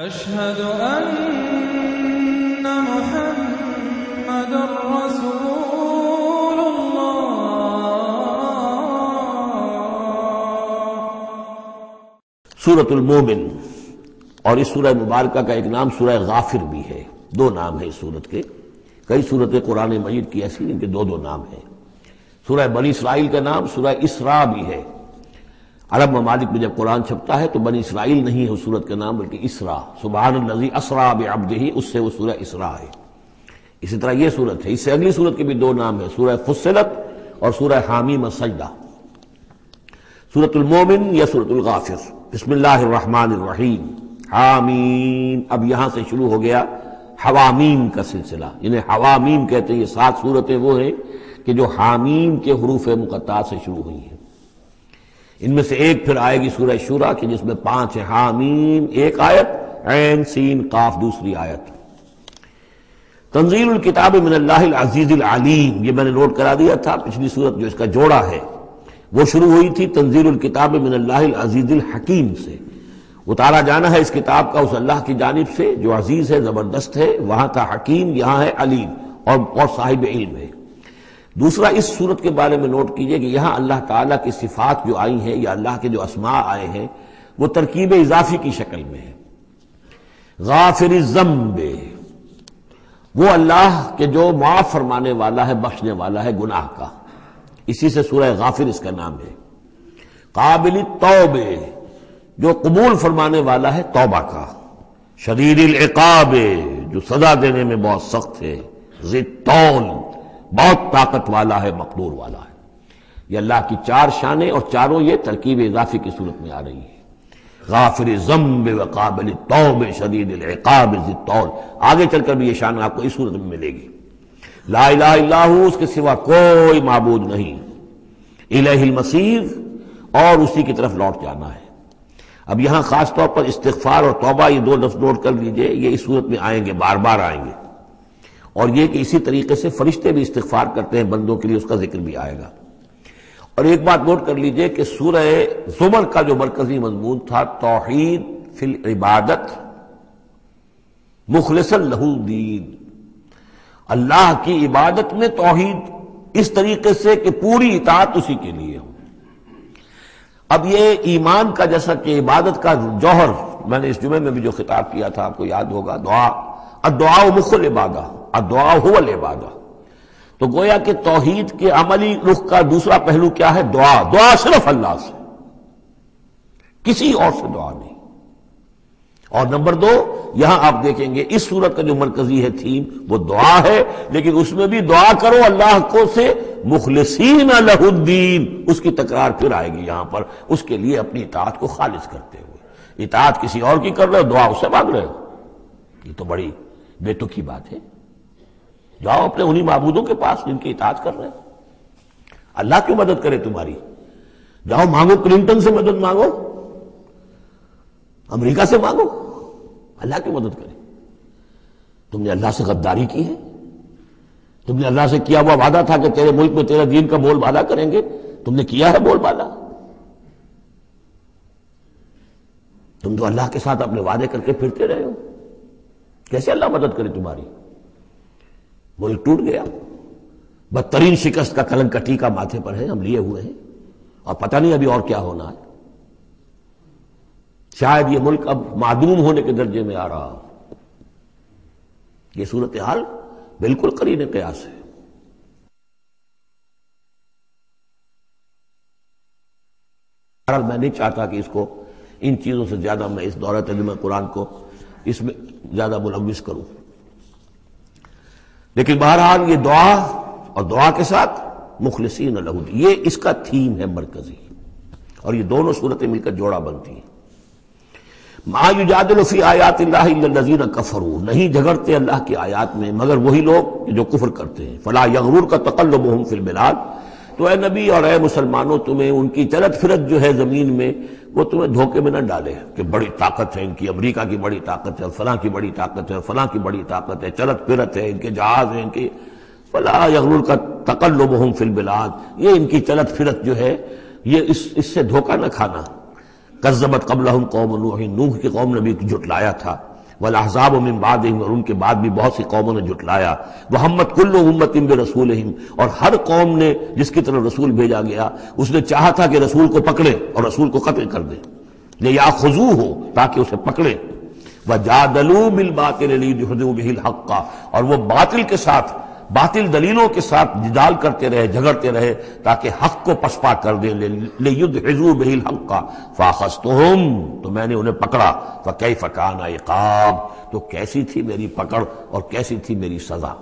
أشهد أن محمد رسول الله۔ سورۃ المومن، اور اس سورہ مبارکہ کا ایک نام سورہ غافر بھی ہے۔ دو نام ہیں اس سورت کے۔ کئی سورتیں قرآن مجید کی ایسی ہیں کہ دو دو نام ہیں۔ سورہ بنی اسرائیل کا نام سورہ اسراء بھی ہے۔ عرب ممالک میں جب قرآن چھپتا ہے تو بنی اسرائیل نہیں ہے اس سورت کا نام، بلکہ اسراء، سبحان الذی اسریٰ بعبدہ، اس سے وہ سورہ اسراء ہے۔ اسی طرح یہ سورت ہے۔ اس سے اگلی سورت کے بھی دو نام ہیں، سورہ فصلت اور سورہ حامیم السجدہ۔ سورۃ المومن یا سورۃ الغافر۔ بسم اللہ الرحمن الرحیم۔ حامیم، اب یہاں سے شروع ہو گیا حوامیم کا سلسلہ، یعنی حوامیم کہتے ہیں یہ 7 سورتیں وہ ہیں کہ جو حامیم کے حروف مقطعات سے شروع ہوئی ہیں۔ ان میں سے ایک پھر آئے گی سورہ شورى کہ جس میں 5 ہیں، حامیم ایک آیت، عین سین قاف دوسری آیت۔ تنزیل الکتاب من اللہ العزیز العلیم، یہ میں نے نوٹ کرا دیا تھا۔ پچھلی سورت جو اس کا جوڑا ہے وہ شروع ہوئی تھی تنزیل الکتاب من اللہ العزیز الحکیم سے، اتارا جانا ہے اس کتاب کا اس اللہ کی جانب سے جو عزیز ہے، زبردست ہے، وہاں کا حکیم، یہاں ہے علیم اور صاحب علم ہے۔ دوسرا اس صورت کے بارے میں نوٹ کیجئے کہ یہاں اللہ تعالیٰ کی صفات جو آئی ہیں یا اللہ کے جو اسماء آئے ہیں وہ ترکیب اضافی کی شکل میں ہے۔ غافر الذنب، وہ اللہ کہ جو معاف فرمانے والا ہے، بخشنے والا ہے گناہ کا، اسی سے سورہ غافر اس کا نام ہے۔ قابل التوب، جو قبول فرمانے والا ہے توبہ کا۔ شدید العقاب، جو سزا دینے میں بہت سخت ہے۔ ذی الطول، بہت طاقت والا ہے، مقدور والا ہے۔ یہ اللہ کی 4 شانیں اور چاروں یہ ترکیب اضافی کی صورت میں آ رہی ہے۔ غافر الذنب وقابل التوب شدید العقاب ذی الطول، آگے چل کر بھی یہ شان آپ کو اس صورت میں ملے گی۔ لا الہ الا ہو، اس کے سوا کوئی معبود نہیں۔ الیہ المصیر، اور اسی کی طرف لوٹ جانا ہے۔ اب یہاں خاص طور پر استغفار اور توبہ، یہ 2 لفظ نوٹ کر لیجئے، یہ اس صورت میں آئیں گے، بار بار آئیں گے۔ اور یہ کہ اسی طریقے سے فرشتے بھی استغفار کرتے ہیں بندوں کے لیے، اس کا ذکر بھی آئے گا۔ اور ایک بات نوٹ کر لیجئے کہ سورہ زمر کا جو مرکزی مضمون تھا توحید فی العبادت مخلصا لہ الدین، اللہ کی عبادت میں توحید اس طریقے سے کہ پوری اطاعت اسی کے لیے ہو۔ اب یہ ایمان کا جیسا کہ عبادت کا جوہر، میں نے اس جمعے میں بھی جو خطاب کیا تھا آپ کو یاد ہوگا، دعا، الدعاء مخ العبادہ، الدعاء هو العبادہ، تو گویا کہ توحید کے عملی رخ کا دوسرا پہلو کیا ہے؟ دعا۔ دعا صرف اللہ سے، کسی اور سے دعا نہیں۔ اور نمبر 2، یہاں آپ دیکھیں گے اس صورت کا جو مرکزی ہے تھیم وہ دعا ہے، لیکن اس میں بھی دعا کرو اللہ کو سے مخلصین لہ الدین، اس کی تکرار پھر آئے گی یہاں پر، اس کے لیے اپنی اطاعت کو خالص کرتے ہوئے۔ اطاعت کسی اور کی کر رہے ہو، دعا اس سے مانگ رہے ہو، یہ تو بڑی بے تکی بات ہے۔ جاؤ اپنے انہی معبودوں کے پاس جن کی اطاعت کر رہے ہیں۔ اللہ کیوں مدد کرے تمہاری؟ جاؤ مانگو، کلنٹن سے مدد مانگو، امریکہ سے مانگو، اللہ کی مدد کرے۔ تم نے اللہ سے غداری کی ہے، تم نے اللہ سے کیا ہوا وعدہ تھا کہ تیرے ملک میں تیرے دین کا بول بالا کریں گے، تم نے کیا ہے بول بالا؟ تم تو اللہ کے ساتھ اپنے وعدے کر کے پھرتے رہے ہو، کیسے اللہ مدد کرے تمہاری؟ ملک ٹوٹ گیا، بدترین شکست کا کلنک کا ٹیکہ ماتھے پر ہے، ہم لیے ہوئے ہیں، اور پتہ نہیں ابھی اور کیا ہونا ہے۔ شاید یہ ملک اب معدوم ہونے کے درجے میں آ رہا ہو۔ یہ صورتحال بالکل قرین قیاس ہے۔ میں نہیں چاہتا کہ اس کو ان چیزوں سے زیادہ میں اس دورہ ترجمہ قرآن کو اس میں زیادہ ملوث کروں، لیکن بہرحال یہ دعا اور دعا کے ساتھ مخلصین لہ الدین، یہ اس کا تھیم ہے مرکزی، اور یہ دونوں صورتیں مل کر جوڑا بنتی ہیں۔ ما یجادل فی آیات اللہ الا الذین کفروا، نہیں جھگڑتے اللہ کی آیات میں مگر وہی لوگ جو کفر کرتے ہیں۔ فلا یغررک تقلبہم فی البلاد، تو اے نبی اور اے مسلمانوں تمہیں ان کی چلت پھرت جو ہے زمین میں وہ تمہیں دھوکے میں نہ ڈالے کہ بڑی طاقت ہے ان کی، امریکہ کی بڑی طاقت ہے، فلاں کی بڑی طاقت ہے، فلاں کی بڑی طاقت ہے، چلت پھرت ہے، ان کے جہاز ہیں، ان کی فلا یغررک تقلبہم فی البلاد، یہ ان کی چلت پھرت جو ہے یہ اس سے دھوکہ نہ کھانا۔ کذبت قبلہم قوم نوح، نوح کی قوم نے بھی جھٹلایا تھا۔ والاحزاب من بعدہم، اور ان کے بعد بھی بہت سی قوموں نے جھٹلایا، وہمت کل امت برسولہم، اور ہر قوم نے جس کی طرف رسول بھیجا گیا اس نے چاہا تھا کہ رسول کو پکڑے اور رسول کو قتل کر دے، لیاخذوہ، تاکہ اسے پکڑے، وجادلوا بالباطل لیدحضوا بہ الحق، اور وہ باطل کے ساتھ، باطل دلیلوں کے ساتھ جدال کرتے رہے، جھگڑتے رہے تاکہ حق کو پسپا کر دیں، لیدحضوا بہ الحق فاخذتہم، تو میں نے انہیں پکڑا، فکیف کان عقاب، تو کیسی تھی میری پکڑ اور کیسی تھی میری سزا۔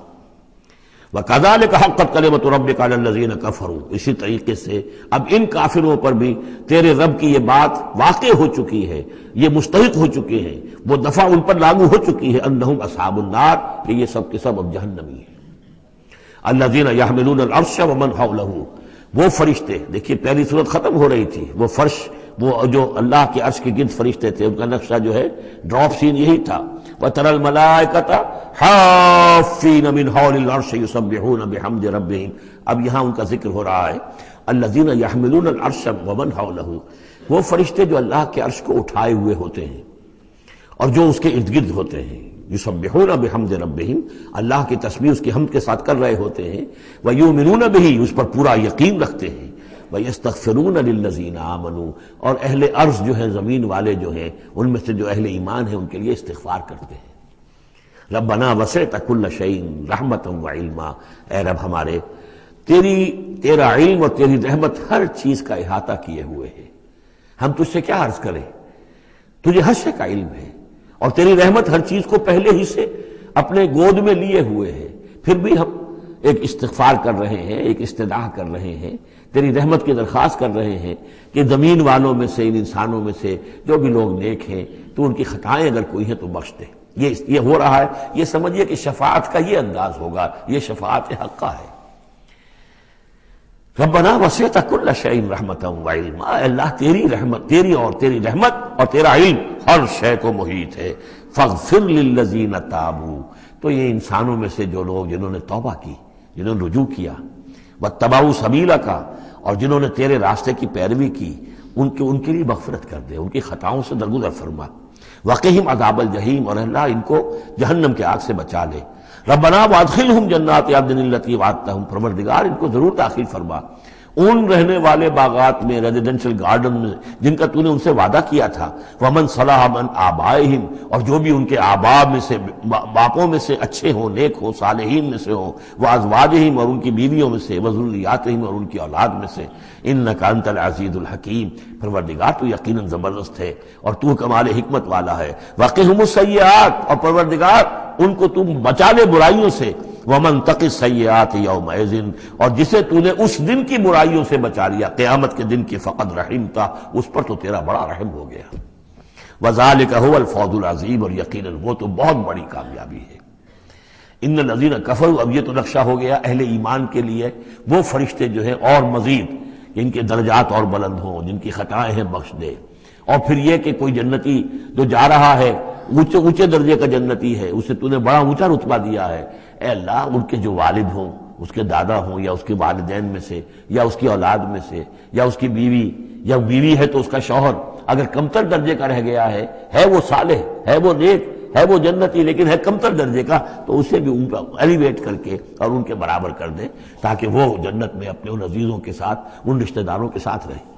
وَكَذَلِكَ حَقَّتْ كَلِمَةُ رَبِّكَ عَلَى الَّذِينَ كَفَرُوا، اسی طریقے سے اب ان کافروں پر بھی تیرے رب کی یہ بات واقع ہو چکی ہے، یہ مستحق ہو چکے ہیں، وہ دفعہ ان پر لاگو ہو چکی ہے، انہم اصحاب النار، کہ یہ سب کے سب اب جہنمی ہیں۔ الذین یحملون العرش ومن حولہ، وہ فرشتے، دیکھیے پہلی صورت ختم ہو رہی تھی، وہ فرش، وہ جو اللہ کے عرش کے گرد فرشتے تھے، ان کا نقشہ جو ہے ڈراپ سین یہی تھا، وَتَرَى الْمَلَائِكَةَ حَافِّينَ مِنْ حَوْلِ الْعَرْشِ يُسَبِّحُونَ بِحَمْدِ رَبِّهِمْ، اب یہاں ان کا ذکر ہو رہا ہے، الذین یحملون العرش ومن حولہ، وہ فرشتے جو اللہ کے عرش کو اٹھائے ہوئے ہوتے ہیں اور جو اس کے ارد گرد ہوتے ہیں، یسبحون بحمد ربہم، اللہ کی تسبیح اس کی حمد کے ساتھ کر رہے ہوتے ہیں، ویؤمنون بہ، اس پر پورا یقین رکھتے ہیں، ویستغفرون للذین آمنوا، اور اہل ارض جو ہیں، زمین والے جو ہیں، ان میں سے جو اہل ایمان ہیں ان کے لیے استغفار کرتے ہیں۔ ربنا وسعت کل شیء رحمۃ وعلما، اے رب ہمارے، تیرا علم اور تیری رحمت ہر چیز کا احاطہ کیے ہوئے ہے، ہم تجھ سے کیا عرض کریں، تجھے ہر شے کا علم ہے، اور تیری رحمت ہر چیز کو پہلے ہی سے اپنے گود میں لیے ہوئے ہے، پھر بھی ہم ایک استغفار کر رہے ہیں، ایک استدعا کر رہے ہیں، تیری رحمت کی درخواست کر رہے ہیں کہ زمین والوں میں سے، ان انسانوں میں سے جو بھی لوگ نیک ہیں، تو ان کی خطائیں اگر کوئی ہیں تو بخش دے۔ یہ ہو رہا ہے، یہ سمجھیے کہ شفاعت کا یہ انداز ہوگا، یہ شفاعت حقہ ہے۔ ربنا وسعت کل شیء رحمۃ وعلما، اللہ تیری رحمت، تیری رحمت اور تیرا علم ہر شے کو محیط ہے۔ فاغفر للذین تابوا، تو یہ انسانوں میں سے جو لوگ جنہوں نے توبہ کی، جنہوں نے رجوع کیا، واتبعوا سبیلک، اور جنہوں نے تیرے راستے کی پیروی کی، ان کے لیے مغفرت کر دے، ان کی خطاؤں سے درگزر فرما۔ وقہم عذاب الجحیم، اور اللہ ان کو جہنم کے آگ سے بچا لے۔ ربنا وادخلہم جنات عدن التی وعدتہم، پروردگار ان کو ضرور داخل فرما ان رہنے والے باغات میں، ریزیڈنشل گارڈن میں جن کا تو نے ان سے وعدہ کیا تھا۔ ومن صلح من آبائہم، اور جو بھی ان کے آباء میں سے، باپوں میں سے اچھے ہوں، نیک ہوں، صالحین میں سے ہوں، وازواجہم، اور ان کی بیویوں میں سے، وذریاتہم، اور ان کی اولاد میں سے۔ انک انت العزیز الحکیم، پروردگار تو یقیناً زبردست ہے اور تو کمال حکمت والا ہے۔ وقہم السیئات، اور پروردگار ان کو تم بچا لے برائیوں سے۔ ومن تق السیئات یومئذ، اور جسے تو نے اس دن کی برائیوں سے بچا لیا، قیامت کے دن کی، فقد رحمتا، اس پر تو تیرا بڑا رحم ہو گیا۔ وذالک هو الفوز العظیم، اور یقیناً وہ تو بہت بڑی کامیابی ہے۔ ان الذین کفروا، اب یہ تو نقشہ ہو گیا اہل ایمان کے لیے، وہ فرشتے جو ہیں اور مزید جن کے درجات اور بلند ہوں، جن کی خطائیں ہیں بخش دے۔ اور پھر یہ کہ کوئی جنتی جو جا رہا ہے اونچے درجے کا جنتی ہے، اسے تو نے بڑا اونچا رتبہ دیا ہے، اے اللہ ان کے جو والد ہوں، اس کے دادا ہوں، یا اس کے والدین میں سے، یا اس کی اولاد میں سے، یا اس کی بیوی، یا بیوی ہے تو اس کا شوہر اگر کمتر درجے کا رہ گیا ہے وہ صالح، ہے وہ نیک، ہے وہ جنتی، لیکن ہے کمتر درجے کا، تو اسے بھی ایلیویٹ کر کے اور ان کے برابر کر دے، تاکہ وہ جنت میں اپنے ان عزیزوں کے ساتھ، ان رشتہ داروں کے ساتھ رہے۔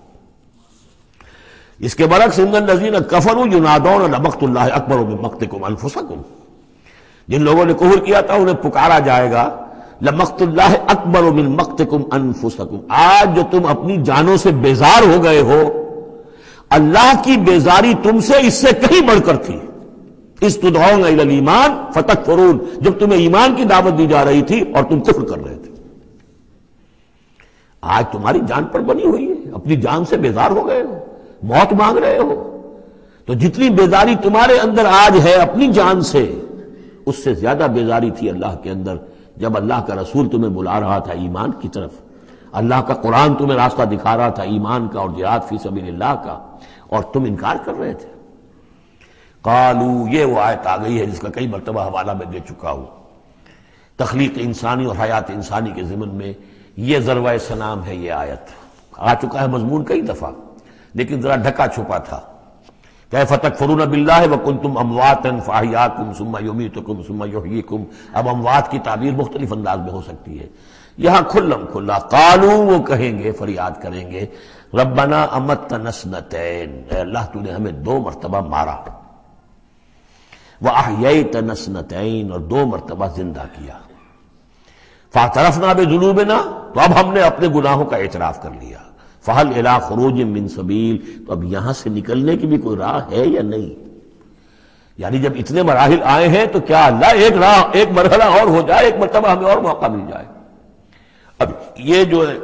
اس کے برعکس ان الذین کفروا ینادون لمقت اللہ اکبر من مقتکم انفسکم، جن لوگوں نے کفر کیا تھا انہیں پکارا جائے گا، لمقت اللہ اکبر من مقتکم انفسکم، آج جو تم اپنی جانوں سے بیزار ہو گئے ہو، اللہ کی بیزاری تم سے اس سے کہیں بڑھ کر تھی۔ اذ تدعون الی الایمان فتکفرون، جب تمہیں ایمان کی دعوت دی جا رہی تھی اور تم کفر کر رہے تھے۔ آج تمہاری جان پر بنی ہوئی ہے، اپنی جان سے بیزار ہو گئے ہو، موت مانگ رہے ہو، تو جتنی بیزاری تمہارے اندر آج ہے اپنی جان سے، اس سے زیادہ بیزاری تھی اللہ کے اندر جب اللہ کا رسول تمہیں بلا رہا تھا ایمان کی طرف، اللہ کا قرآن تمہیں راستہ دکھا رہا تھا ایمان کا اور جہاد فی سبیل اللہ کا، اور تم انکار کر رہے تھے۔ قالو، یہ وہ آیت آ گئی ہے جس کا کئی مرتبہ حوالہ میں دے چکا ہوں، تخلیق انسانی اور حیات انسانی کے ضمن میں یہ ذروہ سلام ہے۔ یہ آیت آ چکا ہے مضمون کئی دفعہ، لیکن ذرا ڈھکا چھپا تھا۔ کیف تکفرون باللہ وکنتم امواتا فاحیاکم ثم یمیتکم ثم یحییکم. اب اموات کی تعبیر مختلف انداز میں ہو سکتی ہے. یہاں کھلم کھلا قالوا وہ کہیں گے، فریاد کریں گے، ربنا امتنا اثنتین، اے اللہ تو نے ہمیں 2 مرتبہ مارا، واحییتنا اثنتین، اور 2 مرتبہ زندہ کیا، فاعترفنا بذنوبنا، تو اب ہم نے اپنے گناہوں کا اعتراف کر لیا، فہل الی خروج من سبیل، تو اب یہاں سے نکلنے کی بھی کوئی راہ ہے یا نہیں؟ یعنی جب اتنے مراحل آئے ہیں تو کیا اللہ ایک مرحلہ اور ہو جائے، ایک مرتبہ ہمیں اور موقع مل جائے؟ اب یہ جو ہے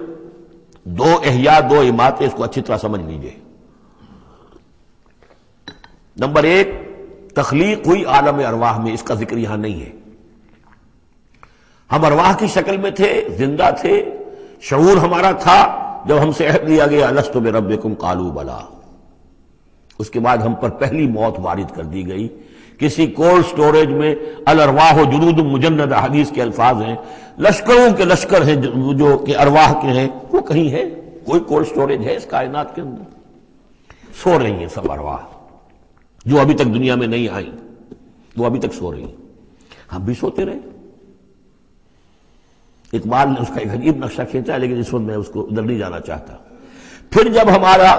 2 احیاء 2 اماتیں، اس کو اچھی طرح سمجھ لیجئے. نمبر 1، تخلیق ہوئی عالم ارواح میں، اس کا ذکر یہاں نہیں ہے. ہم ارواح کی شکل میں تھے، زندہ تھے، شعور ہمارا تھا. جب ہم سے عہد لیا گیا الست بربکم قالوا بلا، اس کے بعد ہم پر پہلی موت وارد کر دی گئی. کسی کولڈ سٹوریج میں، الارواح جنود مجندہ حدیث کے الفاظ ہیں، لشکروں کے لشکر ہیں جو کہ ارواح کے ہیں، وہ کہیں ہے؟ کوئی کولڈ سٹوریج ہے اس کائنات کے اندر؟ سو رہی ہیں سب ارواح جو ابھی تک دنیا میں نہیں آئیں، وہ ابھی تک سو رہی ہیں. ہم بھی سوتے رہے. اقبال نے اس کا ایک عجیب نقشہ کھینچا ہے، لیکن اس وقت میں اس کو ادھر نہیں جانا چاہتا. پھر جب ہمارا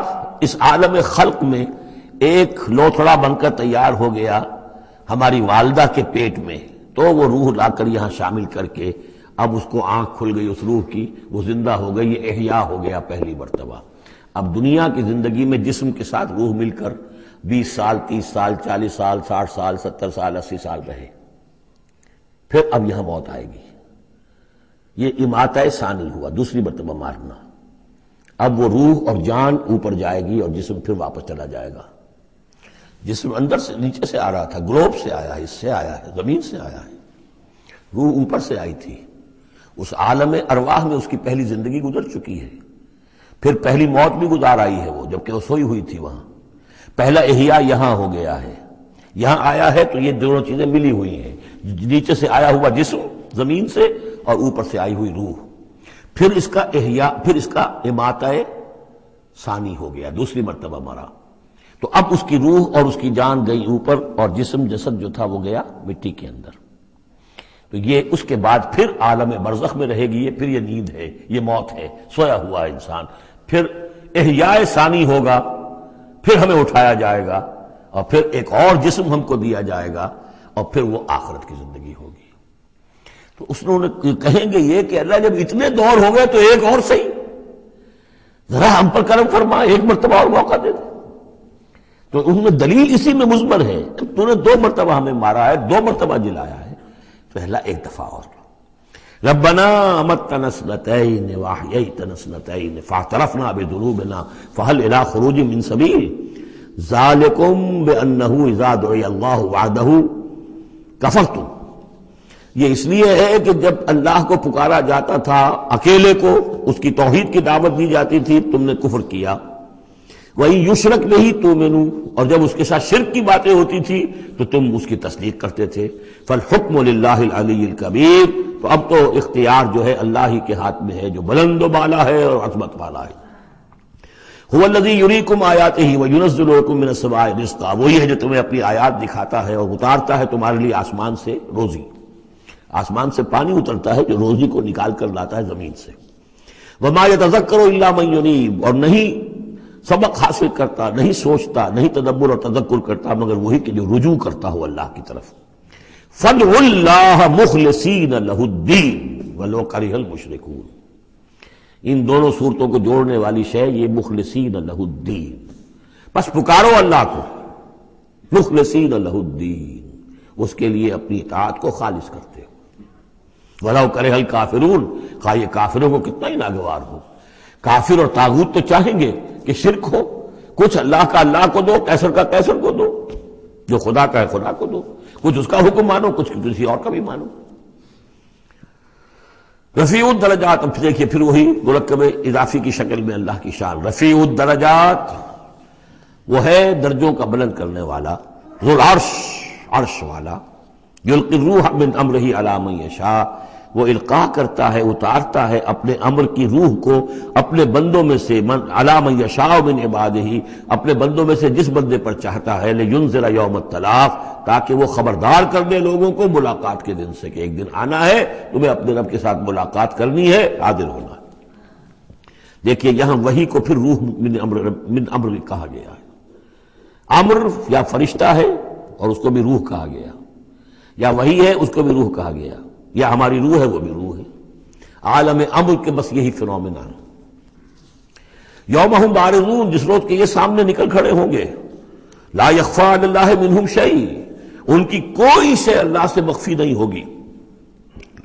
اس عالم خلق میں ایک لوتھڑا بن کر تیار ہو گیا ہماری والدہ کے پیٹ میں، تو وہ روح لا کر یہاں شامل کر کے اب اس کو آنکھ کھل گئی اس روح کی، وہ زندہ ہو گئی، یہ احیاء ہو گیا پہلی مرتبہ. اب دنیا کی زندگی میں جسم کے ساتھ روح مل کر 20 سال 30 سال 40 سال 60 سال 70 سال 80 سال رہے. پھر اب یہاں موت آئے گی. یہ اماتہ ثانی ہوا، دوسری مرتبہ مارنا. اب وہ روح اور جان اوپر جائے گی اور جسم پھر واپس چلا جائے گا. جسم اندر سے نیچے سے آ رہا تھا، گلوب سے آیا ہے، اس سے آیا ہے، زمین سے آیا ہے. روح اوپر سے آئی تھی. اس عالم ارواح میں اس کی پہلی زندگی گزر چکی ہے. پھر پہلی موت بھی گزار آئی ہے وہ، جبکہ وہ سوئی ہوئی تھی وہاں. پہلا احیاء یہاں ہو گیا ہے. یہاں آیا ہے تو یہ دونوں چیزیں ملی ہوئی ہیں، نیچے سے آیا ہوا جسم زمین سے اور اوپر سے آئی ہوئی روح. پھر اس کا احیاء، پھر اس کا اماتہ ثانی ہو گیا، دوسری مرتبہ مرا. تو اب اس کی روح اور اس کی جان گئی اوپر اور جسم جسد جو تھا وہ گیا مٹی کے اندر. تو یہ اس کے بعد پھر عالم برزخ میں رہے گی. یہ پھر یہ نیند ہے، یہ موت ہے، سویا ہوا انسان. پھر احیاء ثانی ہوگا، پھر ہمیں اٹھایا جائے گا اور پھر ایک اور جسم ہم کو دیا جائے گا اور پھر وہ آخرت کی زندگی ہوگی. تو اس نے کہیں گے یہ کہ اللہ جب اتنے دور ہو گئے تو ایک اور صحیح، ذرا ہم پر کرم فرما، ایک مرتبہ اور موقع دے دے. تو ان میں دلیل اسی میں مضمر ہے. تو نے 2 مرتبہ ہمیں مارا ہے، 2 مرتبہ جلایا ہے، تو اللہ ایک دفعہ اور. ربنا امتنا اثنتین واحییتنا اثنتین فاعترفنا بذنوبنا فهل الى خروج من سبیل ذالکم بانہ اذا دعی اللہ وحدہ کفرتم. یہ اس لیے ہے کہ جب اللہ کو پکارا جاتا تھا اکیلے کو، اس کی توحید کی دعوت دی جاتی تھی، تم نے کفر کیا. وہی یشرک نہیں تؤمنوا، اور جب اس کے ساتھ شرک کی باتیں ہوتی تھی تو تم اس کی تصدیق کرتے تھے. فالحکم للہ العلی الکبیر، تو اب تو اختیار جو ہے اللہ ہی کے ہاتھ میں ہے، جو بلند و بالا ہے اور عظمت والا ہے. هو الذی یریکم آیاتہ وینزل لکم من السماء رزقا، وہی ہے جو تمہیں اپنی آیات دکھاتا ہے اور اتارتا ہے تمہارے لیے آسمان سے روزی. آسمان سے پانی اترتا ہے جو روزی کو نکال کر لاتا ہے زمین سے. وما یتذکر الا من ینیب، اور نہیں سبق حاصل کرتا، نہیں سوچتا، نہیں تدبر اور تذکر کرتا مگر وہی کہ جو رجوع کرتا ہو اللہ کی طرف. فادعوا اللہ مخلصین لہ الدین ولو کرہ المشرکون. ان دونوں صورتوں کو جوڑنے والی شے یہ مخلصین لہ الدین، بس پکارو اللہ کو مخلصین لہ الدین، اس کے لیے اپنی اطاعت کو خالص کرتے ہو. وَلَوْ كَرِهَ الْكَافِرُونَ، خواہ یہ کافروں کو کتنا ہی ناگوار ہو. کافر اور طاغوت تو چاہیں گے کہ شرک ہو، کچھ اللہ کا اللہ کو دو، کیسر کا کیسر کو دو، جو خدا کا ہے خدا کو دو، کچھ اس کا حکم مانو، کچھ کسی اور کا بھی مانو. رفیع الدرجات، اب دیکھیے پھر وہی مرکب اضافی کی شکل میں اللہ کی شان. رفیع الدرجات وہ ہے درجوں کا بلند کرنے والا، ذو العرش، عرش والا. یلقی الروح من امرہ علی من یشاء، وہ القاء کرتا ہے، اتارتا ہے اپنے امر کی روح کو اپنے بندوں میں سے، من علی من یشاء من عبادہ، اپنے بندوں میں سے جس بندے پر چاہتا ہے، لینذر یوم الطلاق، تاکہ وہ خبردار کر دے لوگوں کو ملاقات کے دن سے کہ ایک دن آنا ہے، تمہیں اپنے رب کے ساتھ ملاقات کرنی ہے، حاضر ہونا ہے۔ دیکھیے یہاں وحی کو پھر روح من امر کہا گیا ہے۔ امر یا فرشتہ ہے اور اس کو بھی روح کہا گیا، یا وحی ہے اس کو بھی روح کہا گیا، یا ہماری روح ہے وہ بھی روح ہے۔ عالم امر کے بس یہی فنومینا ہے۔ یوم ہم بارزون، جس روز کے یہ سامنے نکل کھڑے ہوں گے، لا یخفی علی اللہ منہم شیء، ان کی کوئی شے اللہ سے مخفی نہیں ہوگی۔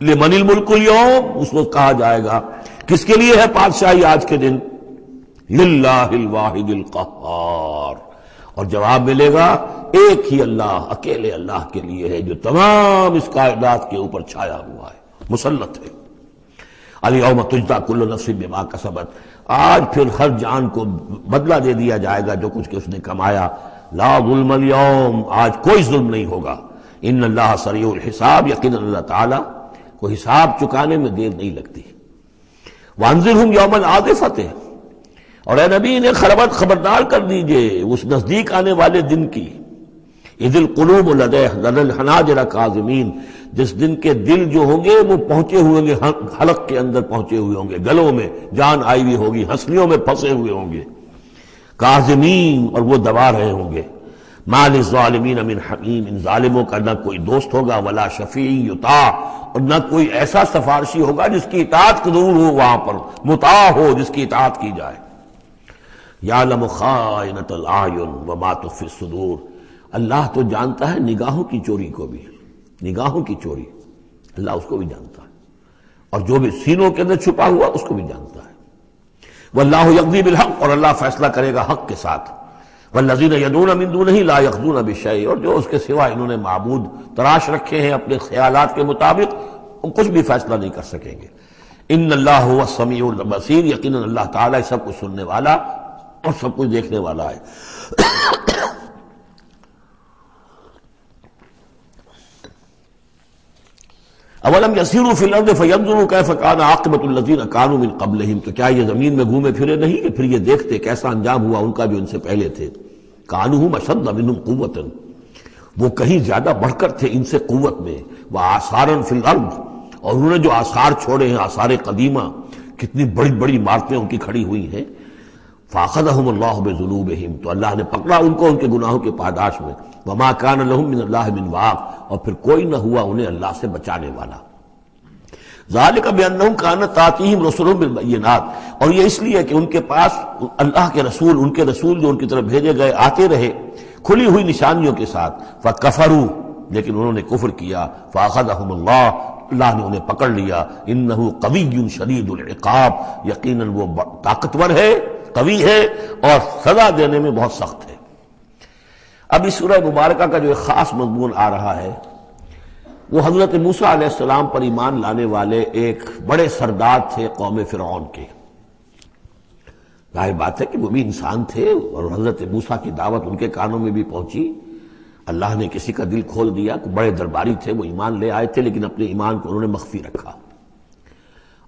لمن الملک اليوم، اس وقت کہا جائے گا کس کے لیے ہے بادشاہی آج کے دن؟ للہ الواحد القہار، اور جواب ملے گا ایک ہی اللہ، اکیلے اللہ کے لیے ہے جو تمام اس کائنات کے اوپر چھایا ہوا ہے، مسلط ہے۔ الیوم تجزی کل نفس بما کسبت، آج پھر ہر جان کو بدلہ دے دیا جائے گا جو کچھ کہ اس نے کمایا۔ لا ظلم اليوم، آج کوئی ظلم نہیں ہوگا۔ ان اللہ سریع الحساب، یقینا اللہ تعالی کو حساب چکانے میں دیر نہیں لگتی۔ وانذرہم یوم العاصفۃ، اور اے نبی انہیں خبردار کر دیجئے اس نزدیک آنے والے دن کی۔ اذ القلوب لدی الحناجر کاظمین، جس دن کے دل جو ہوں گے وہ پہنچے ہوئے ہوں گے، حلق کے اندر پہنچے ہوئے ہوں گے، گلوں میں جان آئی ہوئی ہوگی، ہنسلیوں میں پھنسے ہوئے ہوں گے، کاظمین، اور وہ دبا رہے ہوں گے۔ ما للظالمین من حمیم، ان ظالموں کا نہ کوئی دوست ہوگا، ولا شفیع یطاع، اور نہ کوئی ایسا سفارشی ہوگا جس کی اطاعت ضرور ہو، وہاں پر مطاع ہو جس کی اطاعت کی جائے۔ یعلم خائنۃ الاعین وما تخفی الصدور، اللہ تو جانتا ہے نگاہوں کی چوری کو بھی، نگاہوں کی چوری اللہ اس کو بھی جانتا ہے، اور جو بھی سینوں کے اندر چھپا ہوا اس کو بھی جانتا ہے۔ واللہ یقضی بالحق، اور اللہ فیصلہ کرے گا حق کے ساتھ۔ والذین یدعون من دونہ لا یقضون بشیء، اور جو اس کے سوا انہوں نے معبود تراش رکھے ہیں اپنے خیالات کے مطابق، وہ کچھ بھی فیصلہ نہیں کر سکیں گے۔ ان اللہ هو السمیع البصیر، یقیناً اللہ تعالیٰ سب کچھ سننے والا اور سب کچھ دیکھنے والا ہے۔ اولم یسیروا فی الارض فینظروا کیف کان عاقبۃ الذین کانوا من قبلہم، تو کیا یہ زمین میں گھومے پھرے نہیں کہ پھر یہ دیکھتے کیسا انجام ہوا ان کا جو ان سے پہلے تھے۔ کانوا اشد منہم قوۃ، وہ کہیں زیادہ بڑھ کر تھے ان سے قوت میں، وآثارا فی الارض، اور انہوں نے جو آثار چھوڑے ہیں، آثار قدیمہ، کتنی بڑی بڑی عمارتیں ان کی کھڑی ہوئی ہیں۔ فاخذہم اللہ بذنوبہم، تو اللہ نے پکڑا ان کو ان کے گناہوں کے پاداش میں۔ وما کان لہم من اللہ من واق، اور پھر کوئی نہ ہوا انہیں اللہ سے بچانے والا۔ ذالک بانہم کانت تاتیہم رسلہم بالبینات، اور یہ اس لیے کہ ان کے پاس اللہ کے رسول، ان کے رسول جو ان کی طرف بھیجے گئے آتے رہے کھلی ہوئی نشانیوں کے ساتھ۔ فکفروا، لیکن انہوں نے کفر کیا۔ فاخذہم اللہ، اللہ نے انہیں پکڑ لیا۔ انہ قوی شدید العقاب، یقیناً وہ طاقتور ہے، قوی ہے، اور سزا دینے میں بہت سخت ہے۔ اب اس سورہ مبارکہ کا جو ایک خاص مضمون آ رہا ہے وہ حضرت موسیٰ علیہ السلام پر ایمان لانے والے ایک بڑے سردار تھے قوم فرعون کے۔ ظاہر بات ہے کہ وہ بھی انسان تھے، اور حضرت موسیٰ کی دعوت ان کے کانوں میں بھی پہنچی۔ اللہ نے کسی کا دل کھول دیا، بڑے درباری تھے، وہ ایمان لے آئے تھے، لیکن اپنے ایمان کو انہوں نے مخفی رکھا۔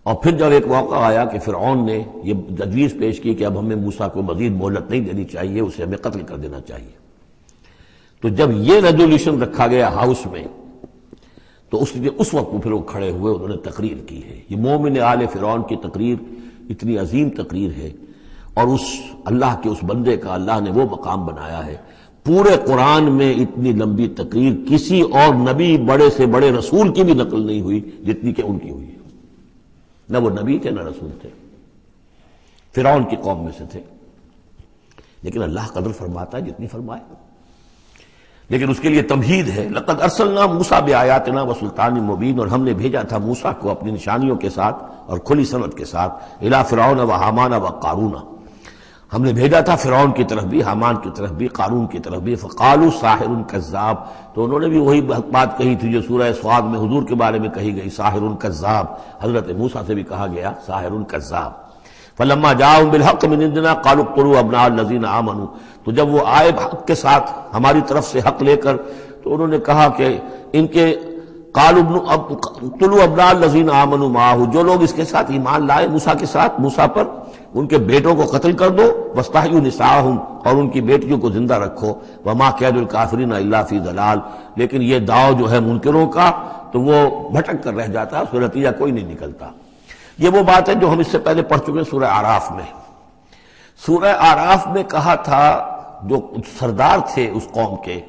اور پھر جب ایک موقع آیا کہ فرعون نے یہ تجویز پیش کی کہ اب ہمیں موسیٰ کو مزید مہلت نہیں دینی چاہیے، اسے ہمیں قتل کر دینا چاہیے، تو جب یہ ریزولوشن رکھا گیا ہاؤس میں، تو اس وقت پھر وہ کھڑے ہوئے، انہوں نے تقریر کی ہے۔ یہ مومن آل فرعون کی تقریر اتنی عظیم تقریر ہے، اور اس اللہ کے اس بندے کا اللہ نے وہ مقام بنایا ہے۔ پورے قرآن میں اتنی لمبی تقریر کسی اور نبی، بڑے سے بڑے رسول کی بھی نقل نہیں ہوئی جتنی کہ ان کی ہوئی ہے۔ نہ وہ نبی تھے نہ رسول تھے، فرعون کی قوم میں سے تھے، لیکن اللہ قدر فرماتا ہے جتنی فرمائے۔ لیکن اس کے لیے تمہید ہے۔ لقد ارسلنا موسیٰ بآیاتنا وسلطان مبین، اور ہم نے بھیجا تھا موسیٰ کو اپنی نشانیوں کے ساتھ اور کھلی سند کے ساتھ، الی فرعون وحامان وقارون، ہم نے بھیجا تھا فرعون کی طرف بھی، حامان کی طرف بھی، قارون کی طرف بھی۔ فقالوا ساحر کذاب، تو انہوں نے بھی وہی بات کہی تھی جو سورہ صاد میں حضور کے بارے میں کہی گئی، ساحر کذاب۔ حضرت موسیٰ سے بھی کہا گیا ساحر کذاب۔ فلما جاءهم بالحق من عندنا قالوا اقتلوا ابناء الذين آمنوا، تو جب وہ آئے حق کے ساتھ ہماری طرف سے حق لے کر، تو انہوں نے کہا کہ ان کے قالوا اقتلوا ابناء الذین آمنوا معه، جو لوگ اس کے ساتھ ایمان لائے موسیٰ کے ساتھ، موسیٰ پر، ان کے بیٹوں کو قتل کر دو، واستحیوا نساءہم، اور ان کی بیٹیوں کو زندہ رکھو، وما کید الکافرین الا فی ضلال، لیکن یہ داؤ جو ہے منکروں کا تو وہ بھٹک کر رہ جاتا ہے، اس کا نتیجہ کوئی نہیں نکلتا۔ یہ وہ بات ہے جو ہم اس سے پہلے پڑھ چکے ہیں سورہ اعراف میں۔ سورہ اعراف میں کہا تھا جو سردار تھے اس قوم کے،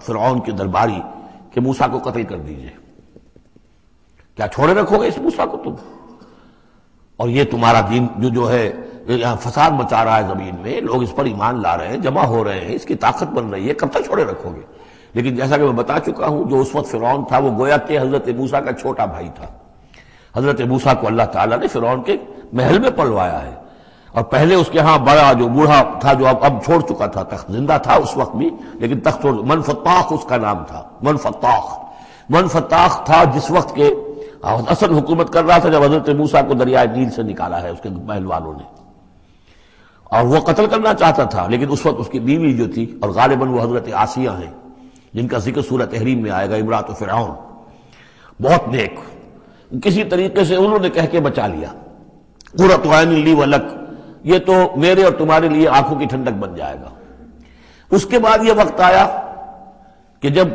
فرعون کے درباری، کہ موسیٰ کو قتل کر دیجئے، کیا چھوڑے رکھو گے اس موسیٰ کو تم؟ اور یہ تمہارا دین جو ہے یہاں فساد مچا رہا ہے زمین میں، لوگ اس پر ایمان لا رہے ہیں، جمع ہو رہے ہیں، اس کی طاقت بن رہی ہے، کب تک چھوڑے رکھو گے؟ لیکن جیسا کہ میں بتا چکا ہوں، جو اس وقت فرعون تھا وہ گویا کہ حضرت موسیٰ کا چھوٹا بھائی تھا۔ حضرت موسیٰ کو اللہ تعالیٰ نے فرعون کے محل میں پلوایا ہے، اور پہلے اس کے ہاں بڑا جو بوڑھا تھا جو اب چھوڑ چکا تھا تخت، زندہ تھا اس وقت بھی لیکن تخت چھوڑ، منفتاخ اس کا نام تھا، منفتاخ تھا جس وقت کے اصل حکومت کر رہا تھا جب حضرت موسیٰ کو دریائے نیل سے نکالا ہے اس کے محل والوں نے، اور وہ قتل کرنا چاہتا تھا، لیکن اس وقت اس کی بیوی جو تھی، اور غالباً وہ حضرت آسیہ ہیں جن کا ذکر سورہ تحریم میں آئے گا، امرأۃ فرعون، بہت نیک، کسی طریقے سے انہوں نے کہہ کے بچا لیا، قرۃ عین لی ولک، یہ تو میرے اور تمہارے لیے آنکھوں کی ٹھنڈک بن جائے گا۔ اس کے بعد یہ وقت آیا کہ جب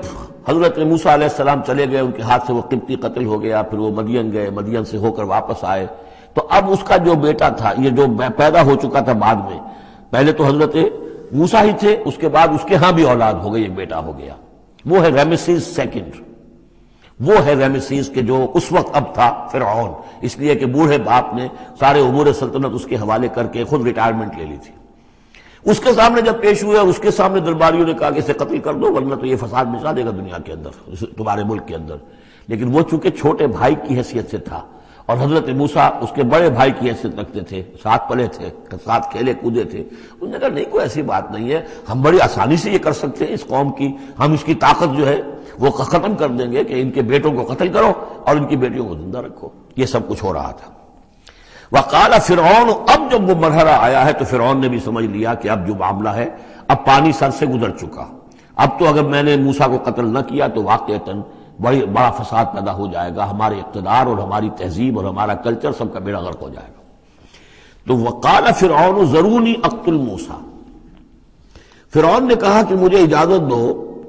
حضرت موسیٰ علیہ السلام چلے گئے، ان کے ہاتھ سے وہ قبطی قتل ہو گیا، پھر وہ مدین گئے، مدین سے ہو کر واپس آئے، تو اب اس کا جو بیٹا تھا، یہ جو پیدا ہو چکا تھا بعد میں، پہلے تو حضرت موسیٰ ہی تھے، اس کے بعد اس کے ہاں بھی اولاد ہو گئی، ایک بیٹا ہو گیا، وہ ہے رامسیس سیکنڈ، وہ ہے رامسیس کے جو اس وقت اب تھا فرعون، اس لیے کہ بوڑھے باپ نے سارے امور سلطنت اس کے حوالے کر کے خود ریٹائرمنٹ لے لی تھی۔ اس کے سامنے جب پیش ہوئے اور اس کے سامنے درباریوں نے کہا کہ اسے قتل کر دو ورنہ تو یہ فساد مچا دے گا دنیا کے اندر، تمہارے ملک کے اندر، لیکن وہ چونکہ چھوٹے بھائی کی حیثیت سے تھا اور حضرت موسیٰ اس کے بڑے بھائی کی حیثیت رکھتے تھے، ساتھ پلے تھے، ساتھ کھیلے کودے تھے، انہوں نے کہا نہیں کوئی ایسی بات نہیں ہے، ہم بڑی آسانی سے یہ کر سکتے ہیں، اس قوم کی ہم اس کی طاقت جو ہے وہ ختم کر دیں گے کہ ان کے بیٹوں کو قتل کرو اور ان کی بیٹیوں کو زندہ رکھو۔ یہ سب کچھ ہو رہا تھا۔ وقال فرعون، اب جب وہ مرحلہ آیا ہے تو فرعون نے بھی سمجھ لیا کہ اب جو معاملہ ہے اب پانی سر سے گزر چکا، اب تو اگر میں نے موسیٰ کو قتل نہ کیا تو واقعتاً بڑا فساد پیدا ہو جائے گا، ہمارے اقتدار اور ہماری تہذیب اور ہمارا کلچر سب کا بیڑا غرق ہو جائے گا۔ تو وقال فرعون ذرونی اقتل موسیٰ، فرعون نے کہا کہ مجھے اجازت دو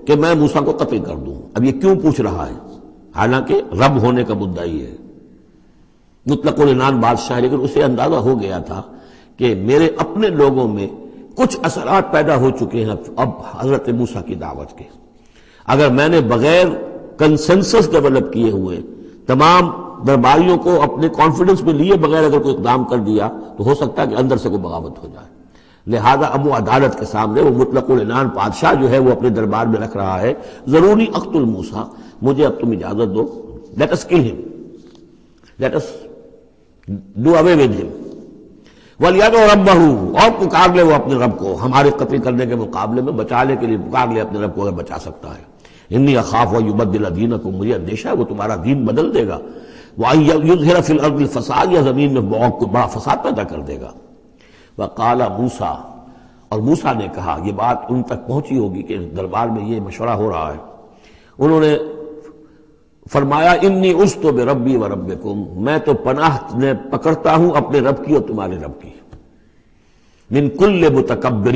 کہ میں موسیٰ کو قتل کر دوں۔ اب یہ کیوں پوچھ رہا ہے؟ حالانکہ رب ہونے کا مدعی ہے، مطلق العنان بادشاہ، لیکن اسے اندازہ ہو گیا تھا کہ میرے اپنے لوگوں میں کچھ اثرات پیدا ہو چکے ہیں اب حضرت موسیٰ کی دعوت کے، اگر میں نے بغیر کنسنسس ڈیولپ کیے ہوئے تمام درباریوں کو اپنے کانفیڈنس میں لیے بغیر اگر کوئی اقدام کر دیا تو ہو سکتا ہے کہ اندر سے کوئی بغاوت ہو جائے، لہذا اب وہ عدالت کے سامنے وہ مطلق العنان بادشاہ جو ہے وہ اپنے دربار میں رکھ رہا ہے، ضروری اقتل موسیٰ، مجھے اب تم اجازت دو، late us kill him, let us do away with him, وَلْيَدْعُ رَبَّهُ، اور پکار لے وہ اپنے رب کو، ہمارے قتل کرنے کے مقابلے میں بچانے کے لیے پکار لے اپنے رب کو اگر بچا سکتا ہے۔ انی اخاف ان یبدل دینکم، مجھے اندیشہ ہے وہ تمہارا دین بدل دے گا، وَأَن یظہر فی الارض الفساد، یا زمین میں بہت بڑا فساد پیدا کر دے گا۔ وقال موسیٰ، اور موسیٰ نے کہا، یہ بات ان تک پہنچی ہوگی کہ دربار میں یہ مشورہ ہو رہا ہے، انہوں نے فرمایا انی عذت بربی وربکم، میں تو پناہ پکڑتا ہوں اپنے رب کی اور تمہارے رب کی، من کل متکبر،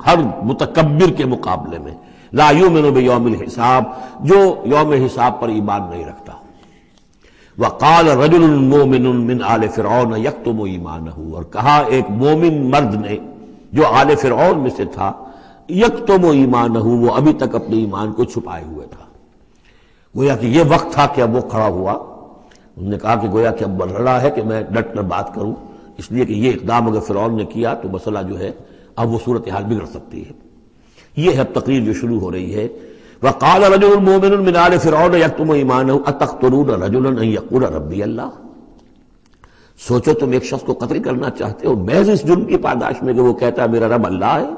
ہر متکبر کے مقابلے میں، لا یؤمن بیوم الحساب، جو یوم حساب پر ایمان نہیں رکھتا۔ وقال رجل مومن من آل فرعون یکتم ایمانہ، اور کہا ایک مومن مرد نے جو آل فرعون میں سے تھا، یکتم ایمانہ، وہ ابھی تک اپنے ایمان کو چھپائے ہوئے تھا، گویا کہ یہ وقت تھا کہ اب وہ کھڑا ہوا، انہوں نے کہا کہ گویا کہ اب بڑھ رہا ہے کہ میں ڈٹ کر بات کروں، اس لیے کہ یہ اقدام اگر فرعون نے کیا تو مسئلہ جو ہے اب وہ صورتحال بگڑ سکتی ہے۔ یہ ہے تقریر جو شروع ہو رہی ہے، وقال رجل مومن من آل فرعون یکتم ایمانہ اتقتلون رجلا ان یقول ربی اللہ، سوچو تم ایک شخص کو قتل کرنا چاہتے ہو محض اس جرم کی پاداش میں کہ وہ کہتا ہے میرا رب اللہ ہے۔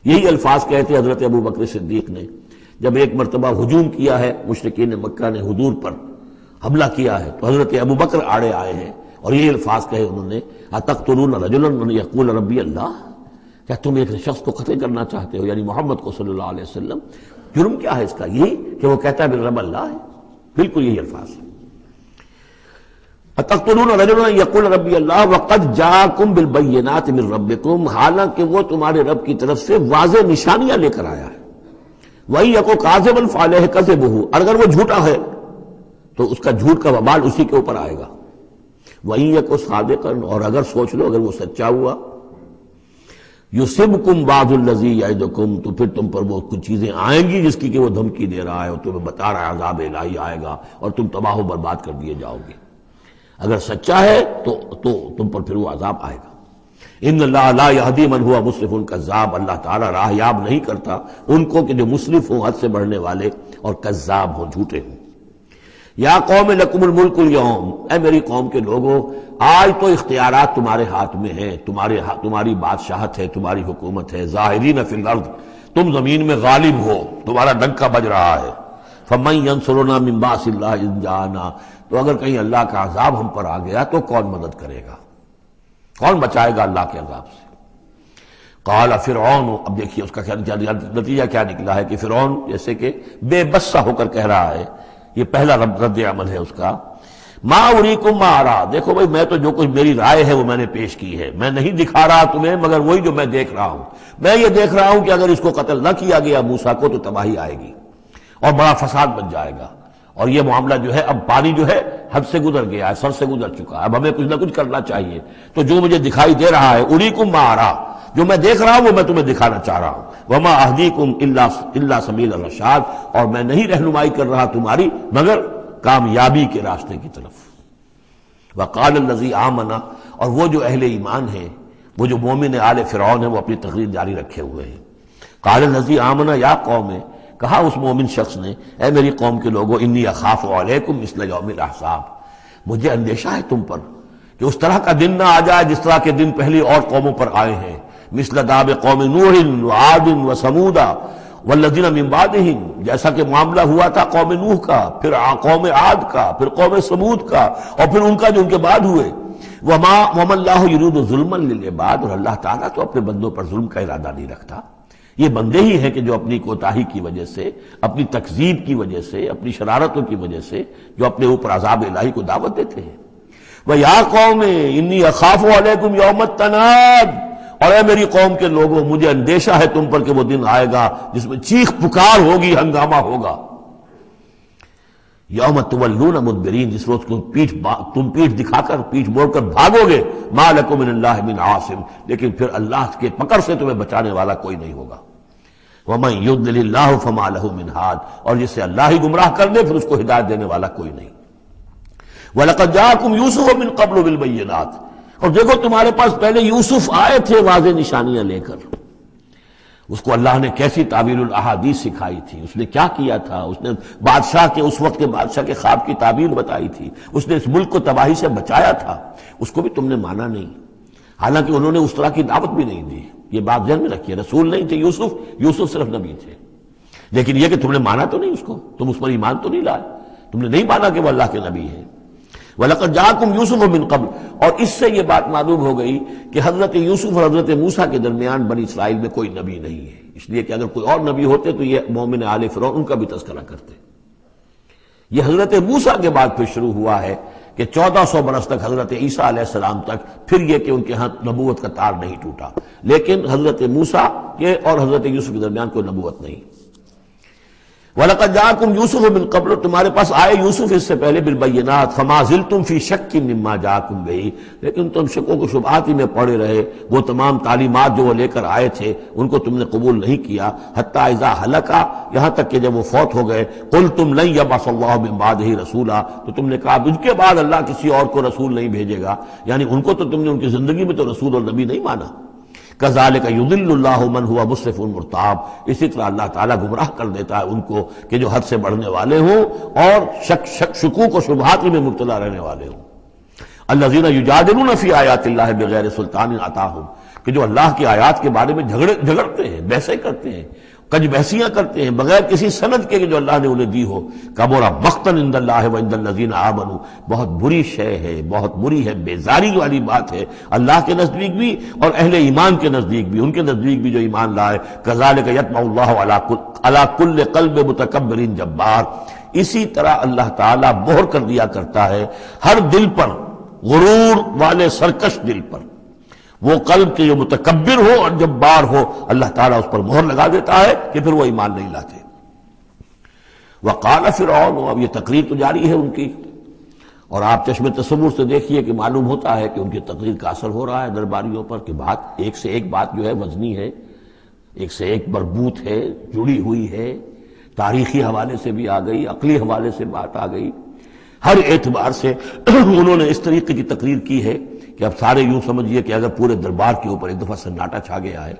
یہی الفاظ کہتے حضرت ابو بکر صدیق نے جب ایک مرتبہ ہجوم کیا ہے، مشرکین مکہ نے حضور پر حملہ کیا ہے، تو حضرت ابو بکر آڑے آئے ہیں اور یہ الفاظ کہے انہوں نے، اتقتلون رجلا ان یقول ربی اللہ، کیا تم ایک شخص کو قتل کرنا چاہتے ہو، یعنی محمد کو صلی اللہ علیہ وسلم، جرم کیا ہے اس کا؟ یہی کہ وہ کہتا ہے میرا رب اللہ ہے۔ بالکل یہی الفاظ ہیں۔ اتقتلون رجلا یقول ربی اللہ وقد جاءکم بالبینات من ربکم، حالانکہ وہ تمہارے رب کی طرف سے واضح نشانیاں لے کر آیا ہے۔ وَإِن يَكُ كَاذِبًا فَعَلَيْهِ كَذِبُهُ، اور اگر وہ جھوٹا ہے تو اس کا جھوٹ کا وبال اسی کے اوپر آئے گا۔ وَإِن يَكُ صَادِقًا، اور اگر سوچ لو اگر وہ سچا ہوا، يُصِبْكُمْ بَعْضُ الَّذِي يَعِدُكُمْ، تو پھر تم پر وہ کچھ چیزیں آئیں گی جس کی کہ وہ دھمکی دے رہا ہے اور تمہیں بتا رہا ہے عذاب الہی آئے گا اور تم تباہ و برباد کر دیے جاؤ گے۔ اگر سچا ہے تو تم پر پھر وہ عذاب آئے گا۔ ان اللہ لا یہدی من ہوا مسرف کذاب، اللہ تعالیٰ راہ یاب نہیں کرتا ان کو کہ جو مسرف ہوں، حد سے بڑھنے والے اور کذاب ہوں، جھوٹے ہوں۔ یا قوم لکم الملک اليوم، اے میری قوم کے لوگوں آج تو اختیارات تمہارے ہاتھ میں ہیں، تمہاری بادشاہت ہے، تمہاری حکومت ہے۔ ظاہرین فی الارض، تم زمین میں غالب ہو، تمہارا ڈنکا بج رہا ہے۔ فمن ینصرنا من باس اللہ ان جاءنا، تو اگر کہیں اللہ کا عذاب ہم پر آ گیا تو کون مدد کرے گا، کون بچائے گا اللہ کے عذاب سے؟ قال فرعون، اب دیکھیے اس کا نتیجہ کیا نکلا ہے کہ فرعون جیسے کہ بے بس سا ہو کر کہہ رہا ہے، یہ پہلا رد عمل ہے اس کا، ما اریکم ما ارا، دیکھو بھائی میں تو جو کچھ میری رائے ہے وہ میں نے پیش کی ہے، میں نہیں دکھا رہا تمہیں مگر وہی جو میں دیکھ رہا ہوں۔ میں یہ دیکھ رہا ہوں کہ اگر اس کو قتل نہ کیا گیا موسیٰ کو تو تباہی آئے گی اور بڑا فساد بن جائے گا، اور یہ معاملہ جو ہے اب پانی جو ہے حد سے گزر گیا ہے، سر سے گزر چکا ہے، اب ہمیں کچھ نہ کچھ کرنا چاہیے۔ تو جو مجھے دکھائی دے رہا ہے اریکم ما ارا، جو میں دیکھ رہا ہوں وہ میں تمہیں دکھانا چاہ رہا ہوں۔ وما اہدیکم الا سبیل الرشاد، اور میں نہیں رہنمائی کر رہا تمہاری مگر کامیابی کے راستے کی طرف۔ وقال الذی آمن، اور وہ جو اہل ایمان ہیں، وہ جو مومن آل فرعون ہیں، وہ اپنی تقریر جاری رکھے ہوئے ہیں۔ قال الذی آمن یا قوم، کہا اس مومن شخص نے اے میری قوم کے لوگوں، انی اخاف علیکم مثل یوم الاحزاب، مجھے اندیشہ ہے تم پر کہ اس طرح کا دن نہ آ جائے جس طرح کے دن پہلی اور قوموں پر آئے ہیں، مثل داب قوم نوح وعاد وثمود والذین من بعدہم، جیسا کہ معاملہ ہوا تھا قوم نوح کا، پھر قوم عاد کا، پھر قوم ثمود کا، اور پھر ان کا جو ان کے بعد ہوئے۔ وما اللہ یرید ظلما للعباد، اور اللہ تعالیٰ تو اپنے بندوں پر ظلم کا ارادہ نہیں رکھتا۔ یہ بندے ہی ہیں کہ جو اپنی کوتاہی کی وجہ سے، اپنی تکذیب کی وجہ سے، اپنی شرارتوں کی وجہ سے جو اپنے اوپر عذاب الہی کو دعوت دیتے ہیں۔ وَيَا قَوْمِ إِنِّي أَخَافُ عَلَيْكُمْ يَوْمَ التَّنَادِ، اور اے میری قوم کے لوگوں مجھے اندیشہ ہے تم پر کہ وہ دن آئے گا جس میں چیخ پکار ہوگی، ہنگامہ ہوگا۔ یوم تولون مدبرین، جس روز تم پیٹھ دکھا کر، پیٹھ موڑ کر بھاگو گے، ما لکم من اللہ من عاصم، لیکن پھر اللہ کے پکڑ سے تمہیں بچانے والا کوئی نہیں ہوگا۔ ومن یضلل اللہ فما لہ من ہاد، اور جسے اللہ ہی گمراہ کر دے پھر اس کو ہدایت دینے والا کوئی نہیں۔ وَلَقَدْ جَاءَكُمْ يُوسُفُ مِن قَبْلُ بِالْبَيِّنَاتِ، اور دیکھو تمہارے پاس پہلے یوسف آئے تھے واضح نشانیاں لے کر۔ اس کو اللہ نے کیسی تعبیر الاحادیث سکھائی تھی، اس نے کیا کیا تھا، اس نے بادشاہ کے، اس وقت کے بادشاہ کے خواب کی تعبیر بتائی تھی، اس نے اس ملک کو تباہی سے بچایا تھا، اس کو بھی تم نے مانا نہیں، حالانکہ انہوں نے اس طرح کی دعوت بھی نہیں دی۔ یہ بات ذہن میں رکھیے، رسول نہیں تھے یوسف صرف نبی تھے، لیکن یہ کہ تم نے مانا تو نہیں اس کو، تم اس پر ایمان تو نہیں لائے، تم نے نہیں مانا کہ وہ اللہ کے نبی ہے۔ وَلَقَدْ جَاءَكُمْ يُوسُفُ مِن قَبْلُ، اور اس سے یہ بات معلوم ہو گئی کہ حضرت یوسف اور حضرت موسیٰ کے درمیان بنی اسرائیل میں کوئی نبی نہیں ہے، اس لیے کہ اگر کوئی اور نبی ہوتے تو یہ مومن آل فرعون ان کا بھی تذکرہ کرتے۔ یہ حضرت موسیٰ کے بعد پھر شروع ہوا ہے کہ 1400 برس تک حضرت عیسیٰ علیہ السلام تک پھر یہ کہ ان کے ہاں نبوت کا تار نہیں ٹوٹا، لیکن حضرت موسیٰ کے اور حضرت یوسف کے درمیان کوئی نبوت نہیں۔ وَلَقَدْ جَاءَكُمْ يُوسُفُ مِن قَبْلُ، تمہارے پاس آئے یوسف اس سے پہلے بالبینات، فَمَا زِلْتُمْ فِي شَكٍّ مِّمَّا جَاءَكُمْ بِهِ، لیکن تم شکوں کو شبہات ہی میں پڑے رہے، وہ تمام تعلیمات جو وہ لے کر آئے تھے ان کو تم نے قبول نہیں کیا، حتیٰ اذا ہلکا، یہاں تک کہ جب وہ فوت ہو گئے، قُلْتُمْ لَن يَبْعَثَ اللَّهُ مِن بَعْدِهِ رَسُولًا، تو تم نے کہا ان کے بعد اللہ کسی اور کو رسول نہیں بھیجے گا، یعنی ان کو تو تم نے ان کی زندگی میں تو رسول اور نبی نہیں مانا۔ کذالک یضل اللہ من ہوا مسرف مرتاب، اسی طرح اللہ تعالیٰ گمراہ کر دیتا ہے ان کو کہ جو حد سے بڑھنے والے ہوں اور شکوک و شبہات میں مبتلا رہنے والے ہوں۔ الذین یجادلون فی آیات اللہ بغیر سلطان اتاہم، کہ جو اللہ کی آیات کے بارے میں جھگڑتے ہیں، بحثیں کرتے ہیں، کج بحثیاں کرتے ہیں بغیر کسی سند کے جو اللہ نے انہیں دی ہو. کبر مقتا عند اللہ وعند الذین آمنوا، بہت بری شے ہے، بہت بری ہے، بیزاری والی بات ہے اللہ کے نزدیک بھی اور اہل ایمان کے نزدیک بھی، ان کے نزدیک بھی جو ایمان لائے. کذالک یطبع اللہ علی کل قلب متکبر جبار، اسی طرح اللہ تعالیٰ مہر کر دیا کرتا ہے ہر دل پر، غرور والے سرکش دل پر، وہ قلب کے جو متکبر ہو اور جبار ہو اللہ تعالیٰ اس پر مہر لگا دیتا ہے کہ پھر وہ ایمان نہیں لاتے. وقال فرعون، اب یہ تقریر تو جاری ہے ان کی، اور آپ چشم تصور سے دیکھیے کہ معلوم ہوتا ہے کہ ان کی تقریر کا اثر ہو رہا ہے درباریوں پر، کہ بات ایک سے ایک بات جو ہے وزنی ہے، ایک سے ایک مربوط ہے، جڑی ہوئی ہے، تاریخی حوالے سے بھی آ گئی، عقلی حوالے سے بات آ گئی، ہر اعتبار سے انہوں نے اس طریقے کی تقریر کی ہے کہ اب سارے یوں سمجھیے کہ اگر پورے دربار کے اوپر ایک دفعہ سناٹا چھا گیا ہے.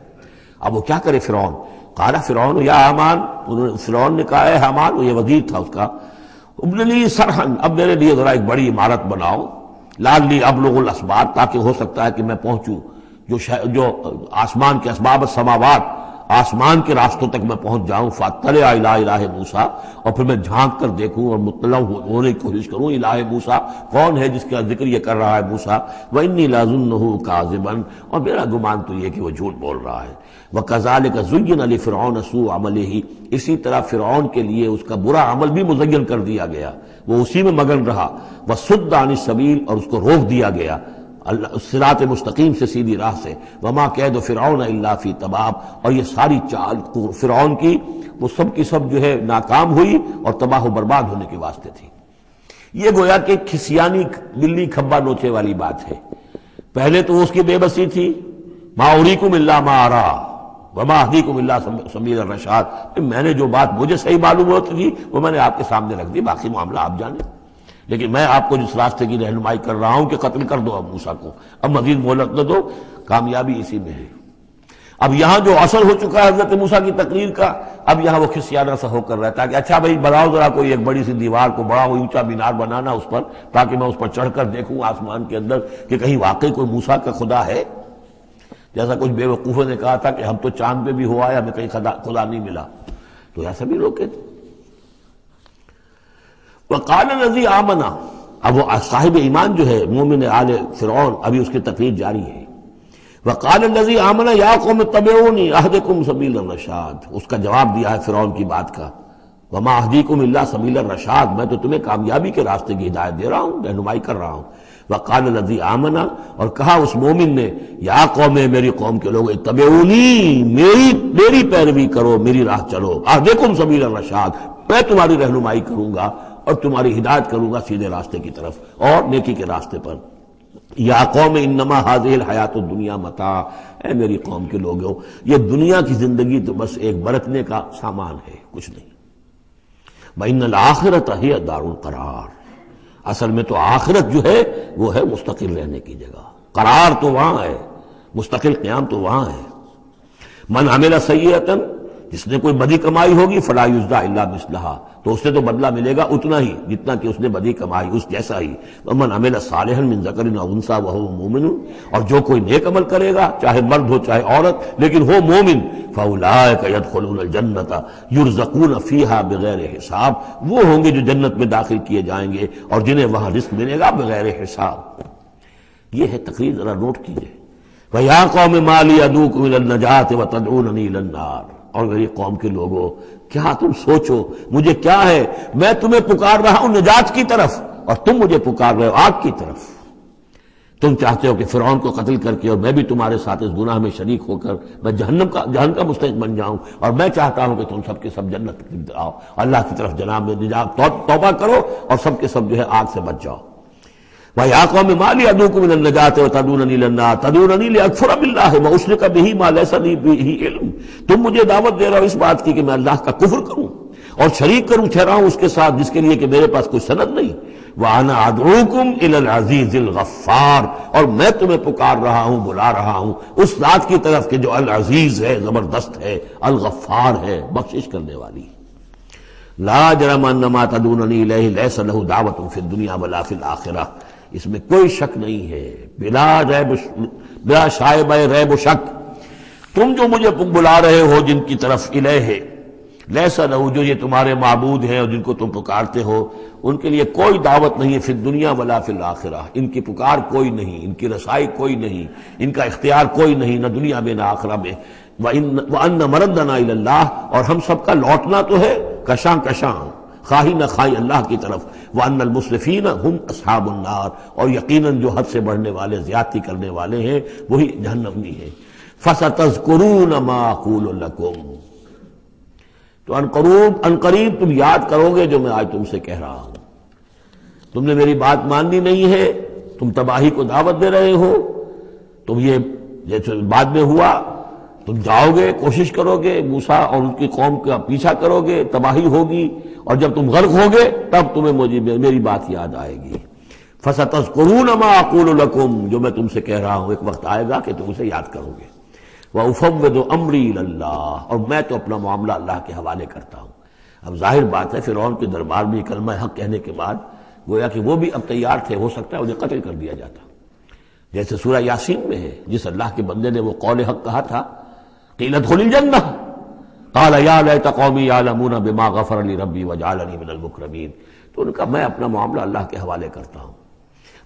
اب وہ کیا کرے فرعون؟ قال فرعون یا حامان، فرعون نے کہا ہے حامان، وہ یہ وزیر تھا اس کا، ابن لی سرحن، اب میرے لیے ذرا ایک بڑی عمارت بناؤ، لعلی ابلغ الاسباب، تاکہ ہو سکتا ہے کہ میں پہنچوں جو آسمان کے اسباب السماوات، آسمان کے راستوں تک میں پہنچ جاؤں. فاطلع الی الہ موسیٰ، اور پھر میں جھانک کر دیکھوں اور مطلع ہونے کی کوشش کروں الہ موسیٰ کون ہے جس کا ذکر یہ کر رہا ہے موسیٰ. وانی لاظنہ کاذبا، اور میرا گمان تو یہ کہ وہ جھوٹ بول رہا ہے. وکذالک زین لفرعون سوء عملہ، اسی طرح فرعون کے لیے اس کا برا عمل بھی مزین کر دیا گیا، وہ اسی میں مگن رہا. وصد عن السبیل، اور اس کو روک دیا گیا صراط مستقیم سے، سیدھی راہ سے. وما کید فرعون الا فی تباب، اور یہ ساری چال فرعون کی وہ سب کی سب جو ہے ناکام ہوئی اور تباہ و برباد ہونے کے واسطے تھی. یہ گویا کہ کھسیانی بلی کھبا نوچے والی بات ہے. پہلے تو اس کی بے بسی تھی، ما اریکم الا ما ارا وما اہدیکم الا سبیل الرشاد، میں نے جو بات مجھے صحیح معلوم ہوتی تھی وہ میں نے آپ کے سامنے رکھ دی، باقی معاملہ آپ جانیں. لیکن میں آپ کو جس راستے کی رہنمائی کر رہا ہوں کہ قتل کر دو اب موسیٰ کو، اب مزید مہلت نہ دو، کامیابی اسی میں ہے. اب یہاں جو اثر ہو چکا ہے حضرت موسیٰ کی تقریر کا، اب یہاں وہ خسیانہ سا ہو کر رہتا ہے کہ اچھا بھائی بناؤ ذرا کوئی ایک بڑی سی دیوار کو، بڑا وہ اونچا مینار بنانا اس پر، تاکہ میں اس پر چڑھ کر دیکھوں آسمان کے اندر کہ کہیں واقعی کوئی موسیٰ کا خدا ہے. جیسا کچھ بے وقوفوں نے کہا تھا کہ ہم تو چاند پہ بھی ہوا ہے، ہمیں کہیں خدا نہیں ملا، تو ایسا بھی روکے تھے. وقال الذی آمن، اب وہ صاحب ایمان جو ہے مومن آل فرعون، ابھی اس کی تقریر جاری ہے. وقال الذی آمن یا قوم اتبعونی اہدکم سبیل الرشاد، اس کا جواب دیا ہے فرعون کی بات کا. وما اہدیکم الا سبیل الرشاد، میں تو تمہیں کامیابی کے راستے کی ہدایت دے رہا ہوں، رہنمائی کر رہا ہوں. وقال الذی آمن، اور کہا اس مومن نے یا قوم، میری قوم کے لوگ، اتبعونی، میری پیروی کرو، میری راہ چلو. اہدکم سبیل الرشاد، میں تمہاری رہنمائی کروں گا اور تمہاری ہدایت کروں گا سیدھے راستے کی طرف اور نیکی کے راستے پر. یا قوم انما هذه الحیات الدنیا متاع، اے میری قوم کے لوگوں، یہ دنیا کی زندگی تو بس ایک برتنے کا سامان ہے، کچھ نہیں. وان الآخرۃ ہی دار القرار، اصل میں تو آخرت جو ہے وہ ہے مستقل رہنے کی جگہ، قرار تو وہاں ہے، مستقل قیام تو وہاں ہے. من عمل سیئۃ، جس نے کوئی بدی کمائی ہوگی، فلا یجزی الا مثلھا، تو اس سے تو بدلہ ملے گا اتنا ہی جتنا کہ اس نے بدی کمائی، اس جیسا ہی. ومن عمل صالحا من ذکر او انثی وهو مؤمن، اور جو کوئی نیک عمل کرے گا، چاہے مرد ہو چاہے عورت لیکن ہو مومن، فاولئک يدخلون الجنۃ یرزقون فیہا بغیر حساب، وہ ہوں گے جو جنت میں داخل کیے جائیں گے اور جنہیں وہاں رزق ملے گا بغیر حساب. یہ ہے تقریر، ذرا نوٹ کیجئے. وَيَا قَوْمِ مَا لِي أَدْعُوكُمْ إِلَى النَّجَاةِ وَتَدْعُونَنِي إِلَى النَّارِ، اور میری قوم کے لوگوں، کیا تم سوچو مجھے کیا ہے، میں تمہیں پکار رہا ہوں نجات کی طرف اور تم مجھے پکار رہے ہو آگ کی طرف. تم چاہتے ہو کہ فرعون کو قتل کر کے اور میں بھی تمہارے ساتھ اس گناہ میں شریک ہو کر میں جہنم کا مستحق بن جاؤں، اور میں چاہتا ہوں کہ تم سب کے سب جنت آؤ، اللہ کی طرف جناب میں نجات توبہ کرو اور سب کے سب جو ہے آگ سے بچ جاؤ. وَيَا قَوْمِ مَا لِي أَدْعُوكُمْ إِلَى النَّجَاةِ وَتَدْعُونَنِي إِلَى النَّارِ تَدْعُونَنِي لِأَكْفُرَ بِاللَّهِ وَأُشْرِكَ بِهِ مَا لَيْسَ لِي بِهِ عِلْمٌ، تم مجھے دعوت دے رہے ہو اس بات کی کہ میں اللہ کا کفر کروں اور شریک کروں ٹھہراؤں اس کے ساتھ جس کے لیے کہ میرے پاس کوئی سند نہیں. وَأَنَا أَدْعُوكُمْ إِلَى الْعَزِيزِ الْغَفَّارِ، اور میں تمہیں پکار رہا ہوں، بلا رہا ہوں اس ذات کی طرف کہ جو العزیز ہے، زبردست ہے، الغفار ہے، بخشش کرنے والی. لا جرم ان ما تدعوننی الیہ لیس لہ دعوۃ فی الدنیا ولا فی الآخرہ، اس میں کوئی شک نہیں ہے، بلا شائبہ ریب و شک، تم جو مجھے بلا رہے ہو جن کی طرف الیہ لیسا لہو، جو یہ تمہارے معبود ہیں اور جن کو تم پکارتے ہو، ان کے لیے کوئی دعوت نہیں ہے فی الدنیا ولا فی الاخرہ، ان کی پکار کوئی نہیں، ان کی رسائی کوئی نہیں، ان کا اختیار کوئی نہیں، نہ دنیا میں نہ آخرہ میں۔ وَأَنَّ مَرَدَّنَا إِلَى اللَّهِ، اور ہم سب کا لوٹنا تو ہے کشاں کشاں، خواہی نہ خواہی اللہ کی طرف۔ وَأَنَّ الْمُسْرِفِينَ هُمْ أَصْحَابُ النَّارِ، اور یقیناً جو حد سے بڑھنے والے، زیادتی کرنے والے ہیں وہی جہنمی ہیں۔ فَسَتَذْكُرُونَ مَا أَقُولُ لَكُمْ، تو ان قریب تم یاد کرو گے جو میں آج تم سے کہہ رہا ہوں۔ تم نے میری بات ماننی نہیں ہے، تم تباہی کو دعوت دے رہے ہو، تم یہ جیسے بعد میں ہوا، تم جاؤ گے، کوشش کرو گے، موسیٰ اور ان کی قوم کا پیچھا کرو گے، تباہی ہوگی، اور جب تم غرق ہوگے تب تمہیں میری بات یاد آئے گی۔ فَسَتَذْكُرُونَ مَا أَقُولُ لَكُمْ، جو میں تم سے کہہ رہا ہوں ایک وقت آئے گا کہ تم اسے یاد کرو گے۔ وَأُفَوِّضُ أَمْرِي إِلَى اللَّهِ، اور میں تو اپنا معاملہ اللہ کے حوالے کرتا ہوں۔ اب ظاہر بات ہے فرعون کے دربار میں کلمہ حق کہنے کے بعد گویا کہ وہ بھی اب تیار تھے، ہو سکتا ہے انہیں قتل کر دیا جاتا، جیسے سورہ یاسین میں ہے، جس اللہ کے بندے نے وہ قول حق کہا تھا، قِیلَ ادْخُلِ الْجَنَّةَ قَالَ يَا لَيْتَ قَوْمِي يَعْلَمُونَ بِمَا غَفَرَ لِي رَبِّي وَجَعَلَنِي مِنَ الْمُكْرَمِينَ، تو ان کا میں اپنا معاملہ اللہ کے حوالے کرتا ہوں۔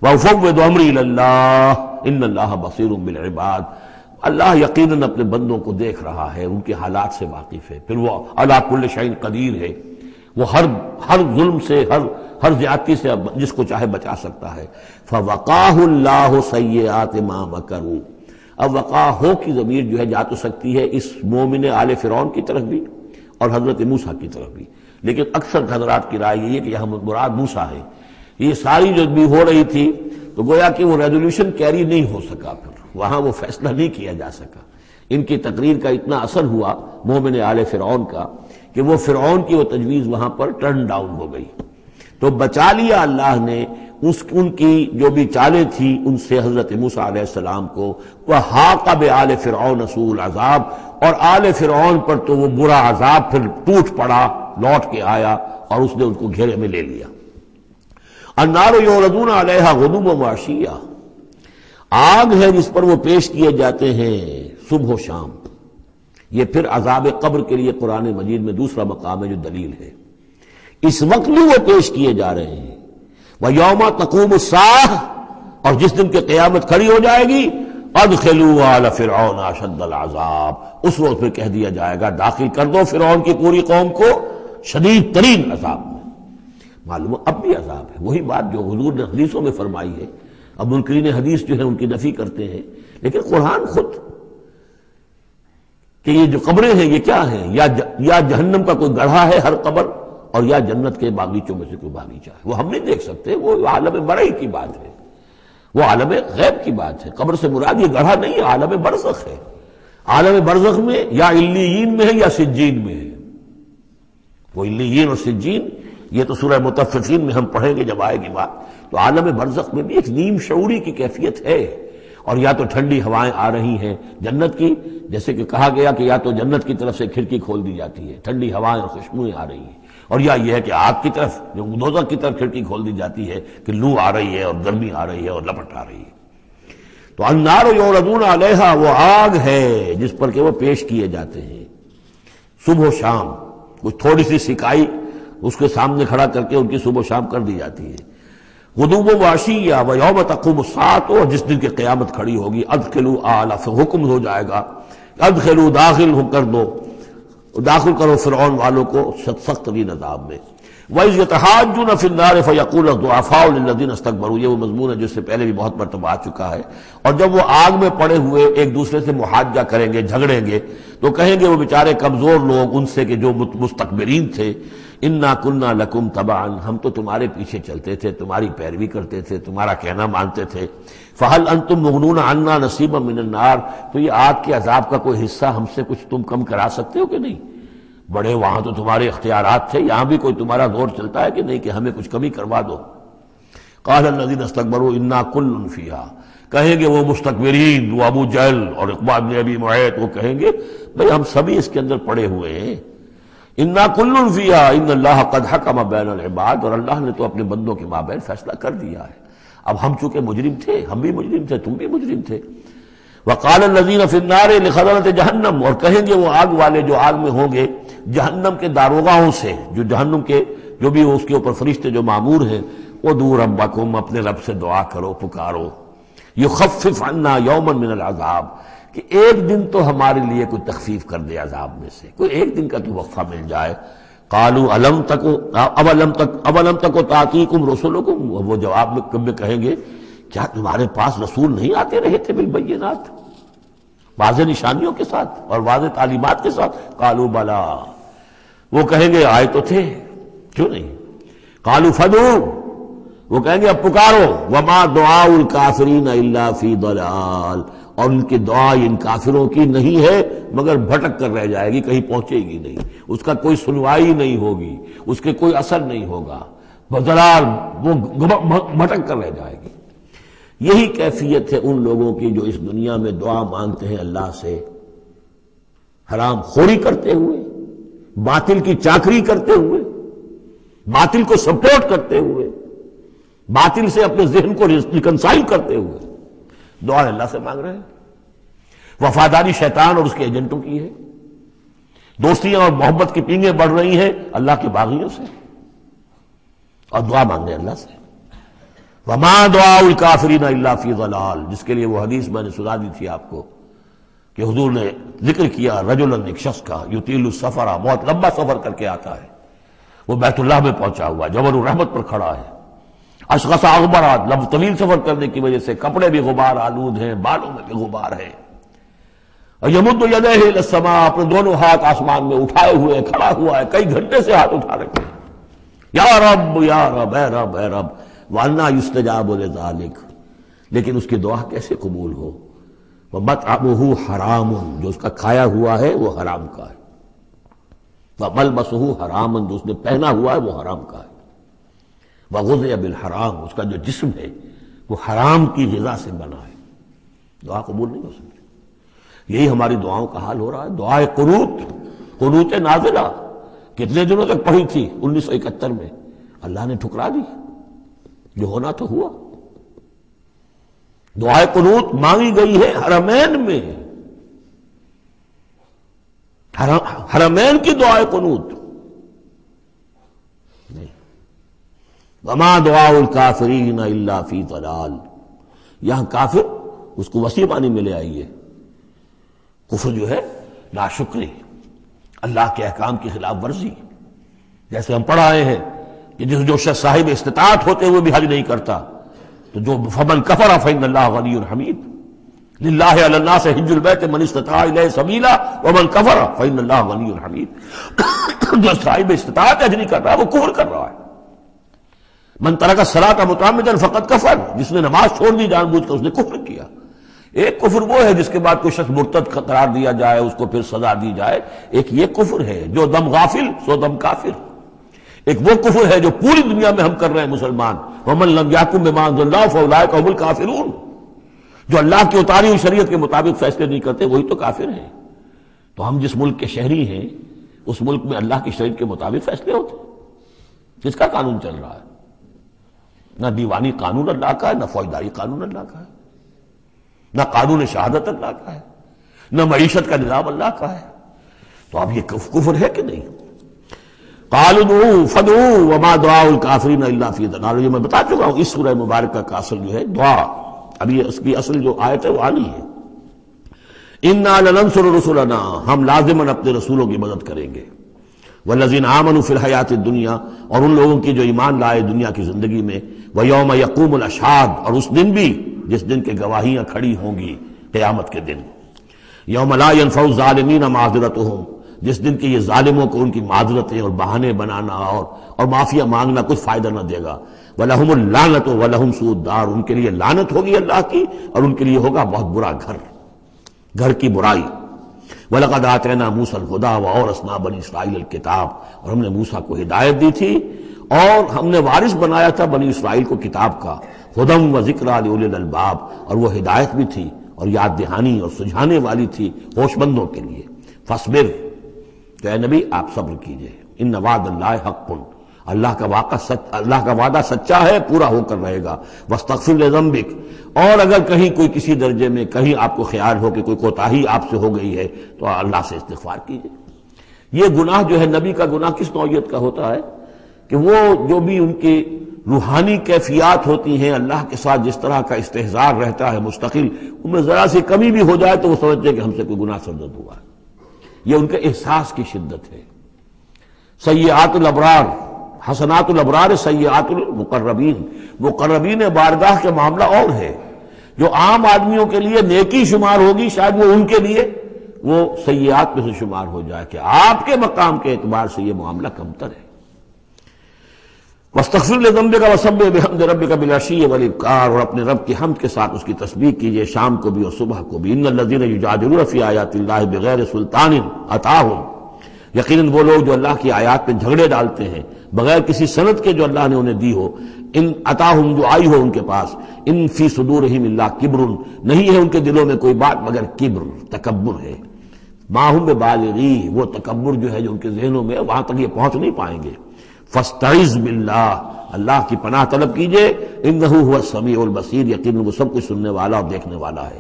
وَأُفَوِّضُ أَمْرِي إِلَى اللَّهِ إِنَّ اللَّهَ بَصِيرٌ بِالْعِبَادِ، اللہ یقیناً اپنے بندوں کو دیکھ رہا ہے، ان کے حالات سے واقف ہے، پھر وہ علی کل شیء قدیر ہے، وہ ہر ظلم سے، ہر زیادتی سے جس کو چاہے بچا سکتا ہے۔ فَوَقَاهُ اللَّهُ سَيِّئَاتِ مَا مَكَرُوا، اب وقاہ کی ضمیر جو ہے جا تو سکتی ہے اس مومن آل فرعون کی طرف بھی اور حضرت موسیٰ کی طرف بھی، لیکن اکثر حضرات کی رائے یہ ہے کہ یہاں مراد موسیٰ ہے۔ یہ ساری جو بھی ہو رہی تھی تو گویا کہ وہ ریزولوشن کیری نہیں ہو سکا، پھر وہاں وہ فیصلہ نہیں کیا جا سکا۔ ان کی تقریر کا اتنا اثر ہوا مومن آل فرعون کا کہ وہ فرعون کی وہ تجویز وہاں پر ٹرن ڈاؤن ہو گئی، تو بچا لیا اللہ نے ان کی جو بھی چالیں تھیں ان سے حضرت موسیٰ علیہ السلام کو۔ وَحَاقَ بِآلِ فِرْعَوْنَ سُوءُ الْعَذَابِ، اور آل فرعون پر تو وہ برا عذاب پھر ٹوٹ پڑا، لوٹ کے آیا اور اس نے ان کو گھیرے میں لے لیا۔ النَّارُ يُعْرَضُونَ عَلَيْهَا غُدُوًّا وَعَشِيًّا، آگ ہے جس پر وہ پیش کیے جاتے ہیں صبح و شام۔ یہ پھر عذاب قبر کے لیے قرآن مجید میں دوسرا مقام ہے جو دلیل ہے، اس وقت بھی وہ پیش کیے جا رہے ہیں۔ وَيَوْمَ تَقُومُ السَّاعَةُ، اور جس دن کہ قیامت کھڑی ہو جائے گی، أَدْخِلُوا آلَ فِرْعَوْنَ أَشَدَّ الْعَذَابِ، اس روز پھر کہہ دیا جائے گا داخل کر دو فرعون کی پوری قوم کو شدید ترین عذاب میں۔ معلوم اب بھی عذاب ہے، وہی بات جو حضور نے حدیثوں میں فرمائی ہے۔ اب منکرین حدیث جو ہے ان کی نفی کرتے ہیں، لیکن قرآن خود کہ یہ جو قبریں ہیں یہ کیا ہیں، یا جہنم کا کوئی گڑھا ہے ہر قبر، اور یا جنت کے باغیچوں میں سے کوئی باغیچہ ہے، وہ ہم نہیں دیکھ سکتے، وہ عالم برئی کی بات ہے، وہ عالم غیب کی بات ہے۔ قبر سے مراد یہ گڑھا نہیں ہے، عالم برزخ ہے۔ عالم برزخ میں یا علیین میں ہے یا سجین میں ہے۔ وہ علیین اور سجین یہ تو سورہ مطففین میں ہم پڑھیں گے جب آئے گی بات، تو عالم برزخ میں بھی ایک نیم شعوری کی کیفیت ہے، اور یا تو ٹھنڈی ہوائیں آ رہی ہیں جنت کی، جیسے کہ کہا گیا کہ یا تو جنت کی طرف سے کھڑکی کھول دی جاتی ہے، ٹھنڈی ہوائیں اور خوشبوئیں آ رہی ہیں، اور یا یہ ہے کہ آگ کی طرف جو دوزخ کی طرف کھڑکی کھول دی جاتی ہے کہ لو آ رہی ہے اور گرمی آ رہی ہے اور لپٹ آ رہی ہے۔ تو النار یعرضون علیہا، وہ آگ ہے جس پر کہ وہ پیش کیے جاتے ہیں صبح و شام، کچھ تھوڑی سی سکائی اس کے سامنے کھڑا کر کے ان کی صبح و شام کر دی جاتی ہے۔ غدوًا وعشیًّا ویوم تقوم الساعۃ، اور جس دن کی قیامت کھڑی ہوگی، ادخلوا آل، حکم ہو جائے گا ادخلوا، داخل ہو کر دو، داخل کرو فرعون والوں کو سخت ترین عذاب میں۔ وَإِذْ يَتَحَاجُّونَ فِي النَّارِ فَيَقُولُ الضُّعَفَاءُ لِلَّذِينَ اسْتَكْبَرُوا، یہ وہ مضمون ہے جس سے پہلے بھی بہت مرتبہ آ چکا ہے۔ اور جب وہ آگ میں پڑے ہوئے ایک دوسرے سے محاجہ کریں گے، جھگڑیں گے، تو کہیں گے وہ بیچارے کمزور لوگ ان سے کہ جو مستکبرین تھے، اِنَّا كُنَّا لَكُمْ تَبَعًا، ہم تو تمہارے پیچھے چلتے تھے، تمہاری پیروی کرتے تھے، تمہارا کہنا مانتے تھے۔ فَهَلْ أَنْتُمْ مُغْنُونَ عَنَّا نَصِيبًا مِّنَ النَّارِ، تو یہ آگ کے عذاب کا کوئی حصہ ہم سے کچھ تم کم کرا سکتے ہو کہ نہیں؟ بڑے وہاں تو تمہارے اختیارات تھے، یہاں بھی کوئی تمہارا زور چلتا ہے کہ نہیں کہ ہمیں کچھ کمی کروا دو۔ قال الذين استكبروا انا كل فيها، کہیں گے وہ مستکبرین، وہ ابو جہل اور عقبہ بن ابی معیط، وہ کہیں گے بھئی ہم سبھی اس کے اندر پڑے ہوئے ہیں۔ انا كل فيها ان اللہ قد حکم بین العباد، اور اللہ نے تو اپنے بندوں کے مابین فیصلہ کر دیا ہے۔ اب ہم چونکہ مجرم تھے، ہم بھی مجرم تھے، تم بھی مجرم تھے۔ وقال الذین فی النار لخزنۃ جہنم، اور کہیں گے وہ آگ والے جو آگ میں ہوں گے جہنم کے داروغاؤں سے، جو جہنم کے جو بھی اس کے اوپر فرشتے جو معمور ہیں، ادعوا ربکم، اپنے رب سے دعا کرو، پکارو، یخفف عنا یوما من العذاب، کہ ایک دن تو ہمارے لیے کوئی تخفیف کر دے عذاب میں سے، کوئی ایک دن کا تو وقفہ مل جائے۔ قالوا اولم تک تاتیکم رسلکم، وہ جواب میں کہیں گے کیا تمہارے پاس رسول نہیں آتے رہے تھے بالبینات، واضح نشانیوں کے ساتھ اور واضح تعلیمات کے ساتھ؟ قالوا بلا، وہ کہیں گے آئے تو تھے، کیوں نہیں؟ قالوا فدعوا، وہ کہیں گے اب پکارو، وما دعاء الکافرین الا فی ضلال، اور ان کی دعا ان کافروں کی نہیں ہے مگر بھٹک کر رہ جائے گی، کہیں پہنچے گی نہیں، اس کا کوئی سنوائی نہیں ہوگی، اس کے کوئی اثر نہیں ہوگا، ضلال، وہ بھٹک کر رہ جائے گی۔ یہی کیفیت ہے ان لوگوں کی جو اس دنیا میں دعا مانگتے ہیں اللہ سے، حرام خوری کرتے ہوئے، باطل کی چاکری کرتے ہوئے، باطل کو سپورٹ کرتے ہوئے، باطل سے اپنے ذہن کو ریکنسائل کرتے ہوئے دعا اللہ سے مانگ رہے ہیں۔ وفاداری شیطان اور اس کے ایجنٹوں کی ہے، دوستیاں اور محبت کی پینگیں بڑھ رہی ہیں اللہ کے باغیوں سے، اور دعا مانگنے اللہ سے۔ وما دعاء الکافرین الا فی ضلال، جس کے لیے وہ حدیث میں نے سنا دی تھی آپ کو کہ حضور نے ذکر کیا رجلا، ایک شخص کا، یطیل السفر، بہت لمبا سفر کر کے آتا ہے، وہ بیت اللہ میں پہنچا ہوا جبل الرحمت پر کھڑا ہے، اشخص اغبرات، لمبا طویل سفر کرنے کی وجہ سے کپڑے بھی غبار آلود ہیں، بالوں میں بھی غبار ہے، اور یمد یدیہ الی السماء، اپنے دونوں ہاتھ آسمان میں اٹھائے ہوئے کھڑا ہوا ہے، کئی گھنٹے سے ہاتھ اٹھا رکھے ہیں، یا رب یا رب، اے رب اے رب، وَأَنَّىٰ يُسْتَجَابُ لِذَٰلِكَ، لیکن اس کی دعا کیسے قبول ہو؟ وَمَطْعَمُهُ حَرَامٌ، جو اس کا کھایا ہوا ہے وہ حرام کا ہے، وَمَلْبَسُهُ حَرَامٌ، جو اس نے پہنا ہوا ہے وہ حرام کا ہے، وَغُذِيَ بِالْحَرَامِ، اس کا جو جسم ہے وہ حرام کی غذا سے بنا ہے، دعا قبول نہیں ہو سکتی۔ یہی ہماری دعاؤں کا حال ہو رہا ہے۔ دعائے قنوت نازلہ کتنے دنوں تک پڑھی تھی 1971 میں، اللہ نے ٹھکرا دی، جو ہونا تو ہوا۔ دعائے قنوت مانگی گئی ہے حرمین میں، حرمین کی دعائے قنوت نہیں۔ وما دعاء الکافرین الا فی ضلال، یہاں کافر اس کو وسیع معنی میں لے آئیے، کفر جو ہے ناشکری، اللہ کے احکام کی خلاف ورزی، جیسے ہم پڑھ آئے ہیں کہ جو شخص صاحب استطاعت ہوتے ہوئے بھی حج نہیں کرتا، تو جو فمن کفر فإن اللہ غنی حمید، للہ علی الناس حج البیت من استطاع الیہ سبیلا ومن کفر فإن اللہ غنی حمید، جو صاحب استطاعت حج نہیں کر رہا وہ کفر کر رہا ہے۔ من ترک الصلاۃ متعمدا فقد کفر، جس نے نماز چھوڑ دی جان بوجھ کر اس نے کفر کیا۔ ایک کفر وہ ہے جس کے بعد کوئی شخص مرتد قرار دیا جائے، اس کو پھر سزا دی جائے، ایک یہ کفر ہے جو دم غافل سو دم کافر، ایک وہ کفر ہے جو پوری دنیا میں ہم کر رہے ہیں مسلمان، ومن لم یحکم بما انزل اللہ فاولئک هم الکافرون، جو اللہ کی اتاری ہوئی شریعت کے مطابق فیصلے نہیں کرتے وہی تو کافر ہیں۔ تو ہم جس ملک کے شہری ہیں اس ملک میں اللہ کی شریعت کے مطابق فیصلے ہوتے ہیں، کس کا قانون چل رہا ہے؟ نہ دیوانی قانون اللہ کا ہے، نہ فوجداری قانون اللہ کا ہے، نہ قانون شہادت اللہ کا ہے، نہ معیشت کا نظام اللہ کا ہے۔ تو اب یہ کفر ہے کہ نہیں؟ قالوا ادعوا فادعوا وما دعاء الکافرین الا فی ضلال، یہ میں بتا چکا ہوں، اس سورہ مبارکہ کا اصل جو ہے دعا، ابھی اس کی اصل جو آیت ہے وہ آنی ہے۔ انا لننصر رسلنا، ہم لازماً اپنے رسولوں کی مدد کریں گے، والذین آمنوا فی الحیات الدنیا، اور ان لوگوں کی جو ایمان لائے دنیا کی زندگی میں، ویوم یقوم الاشہاد، اور اس دن بھی جس دن کے گواہیاں کھڑی ہوں گی قیامت کے دن، یوم لا ینفع الظالمین معذرتہم، جس دن کے یہ ظالموں کو ان کی معذرتیں اور بہانے بنانا اور معافیا مانگنا کچھ فائدہ نہ دے گا، وَلَهُمُ اللَّعْنَةُ وَلَهُمْ سُوءُ الدَّارِ، ان کے لیے لعنت ہوگی اللہ کی اور ان کے لیے ہوگا بہت برا گھر کی برائی۔ وَلَقَدْ آتَيْنَا مُوسَى الْهُدَىٰ وَأَوْرَثْنَا بَنِي إِسْرَائِيلَ الْكِتَابَ، اور ہم نے موسیٰ کو ہدایت دی تھی اور ہم نے وارث بنایا تھا بنی اسرائیل کو کتاب کا، ہدی وذکریٰ لأولی الالباب، اور وہ ہدایت بھی تھی اور یاد دہانی اور سجھانے والی تھی ہوش مندوں کے لیے۔ فاصبر، تو اے نبی آپ صبر کیجئے، ان وعد اللہ حق، اللہ کا وعدہ سچا ہے، پورا ہو کر رہے گا۔ واستغفر لذنبک، اور اگر کہیں کوئی کسی درجے میں کہیں آپ کو خیال ہو کہ کوئی کوتاہی آپ سے ہو گئی ہے تو اللہ سے استغفار کیجیے۔ یہ گناہ جو ہے نبی کا گناہ کس نوعیت کا ہوتا ہے کہ وہ جو بھی ان کی روحانی کیفیات ہوتی ہیں اللہ کے ساتھ جس طرح کا استحضار رہتا ہے مستقل، ان میں ذرا سی کمی بھی ہو جائے تو وہ سمجھتے ہیں کہ ہم سے کوئی گناہ سرزد ہوا ہے۔ یہ ان کے احساس کی شدت ہے۔ سیئات الابرار حسنات الابرار سیئات المقربین، مقربین بارگاہ کے معاملہ اور ہے۔ جو عام آدمیوں کے لیے نیکی شمار ہوگی شاید وہ ان کے لیے وہ سیئات میں سے شمار ہو جائے کہ آپ کے مقام کے اعتبار سے یہ معاملہ کمتر ہے۔ واستغفر لذنبک وسبح بحمد ربک بالعشی والابکار، اور اپنے رب کی حمد کے ساتھ اس کی تسبیح کیجیے شام کو بھی اور صبح کو بھی۔ ان الذین یجادلون فی آیات اللہ بغیر سلطان اتاہم، یقیناً وہ لوگ جو اللہ کی آیات پہ جھگڑے ڈالتے ہیں بغیر کسی سند کے جو اللہ نے انہیں دی ہو، ان اتاہم جو آئی ہو ان کے پاس، ان فی صدورہم الا کبر، نہیں ہے ان کے دلوں میں کوئی بات مگر کبر، تکبر ہے۔ ما ہم ببالغی، وہ تکبر جو ہے جو ان کے ذہنوں میں وہاں تک یہ پہنچ نہیں پائیں گے۔ فاستعذ باللہ، اللہ کی پناہ طلب کیجئے، انہ هو السمیع البصیر، یقیناً وہ سب کچھ سننے والا اور دیکھنے والا ہے۔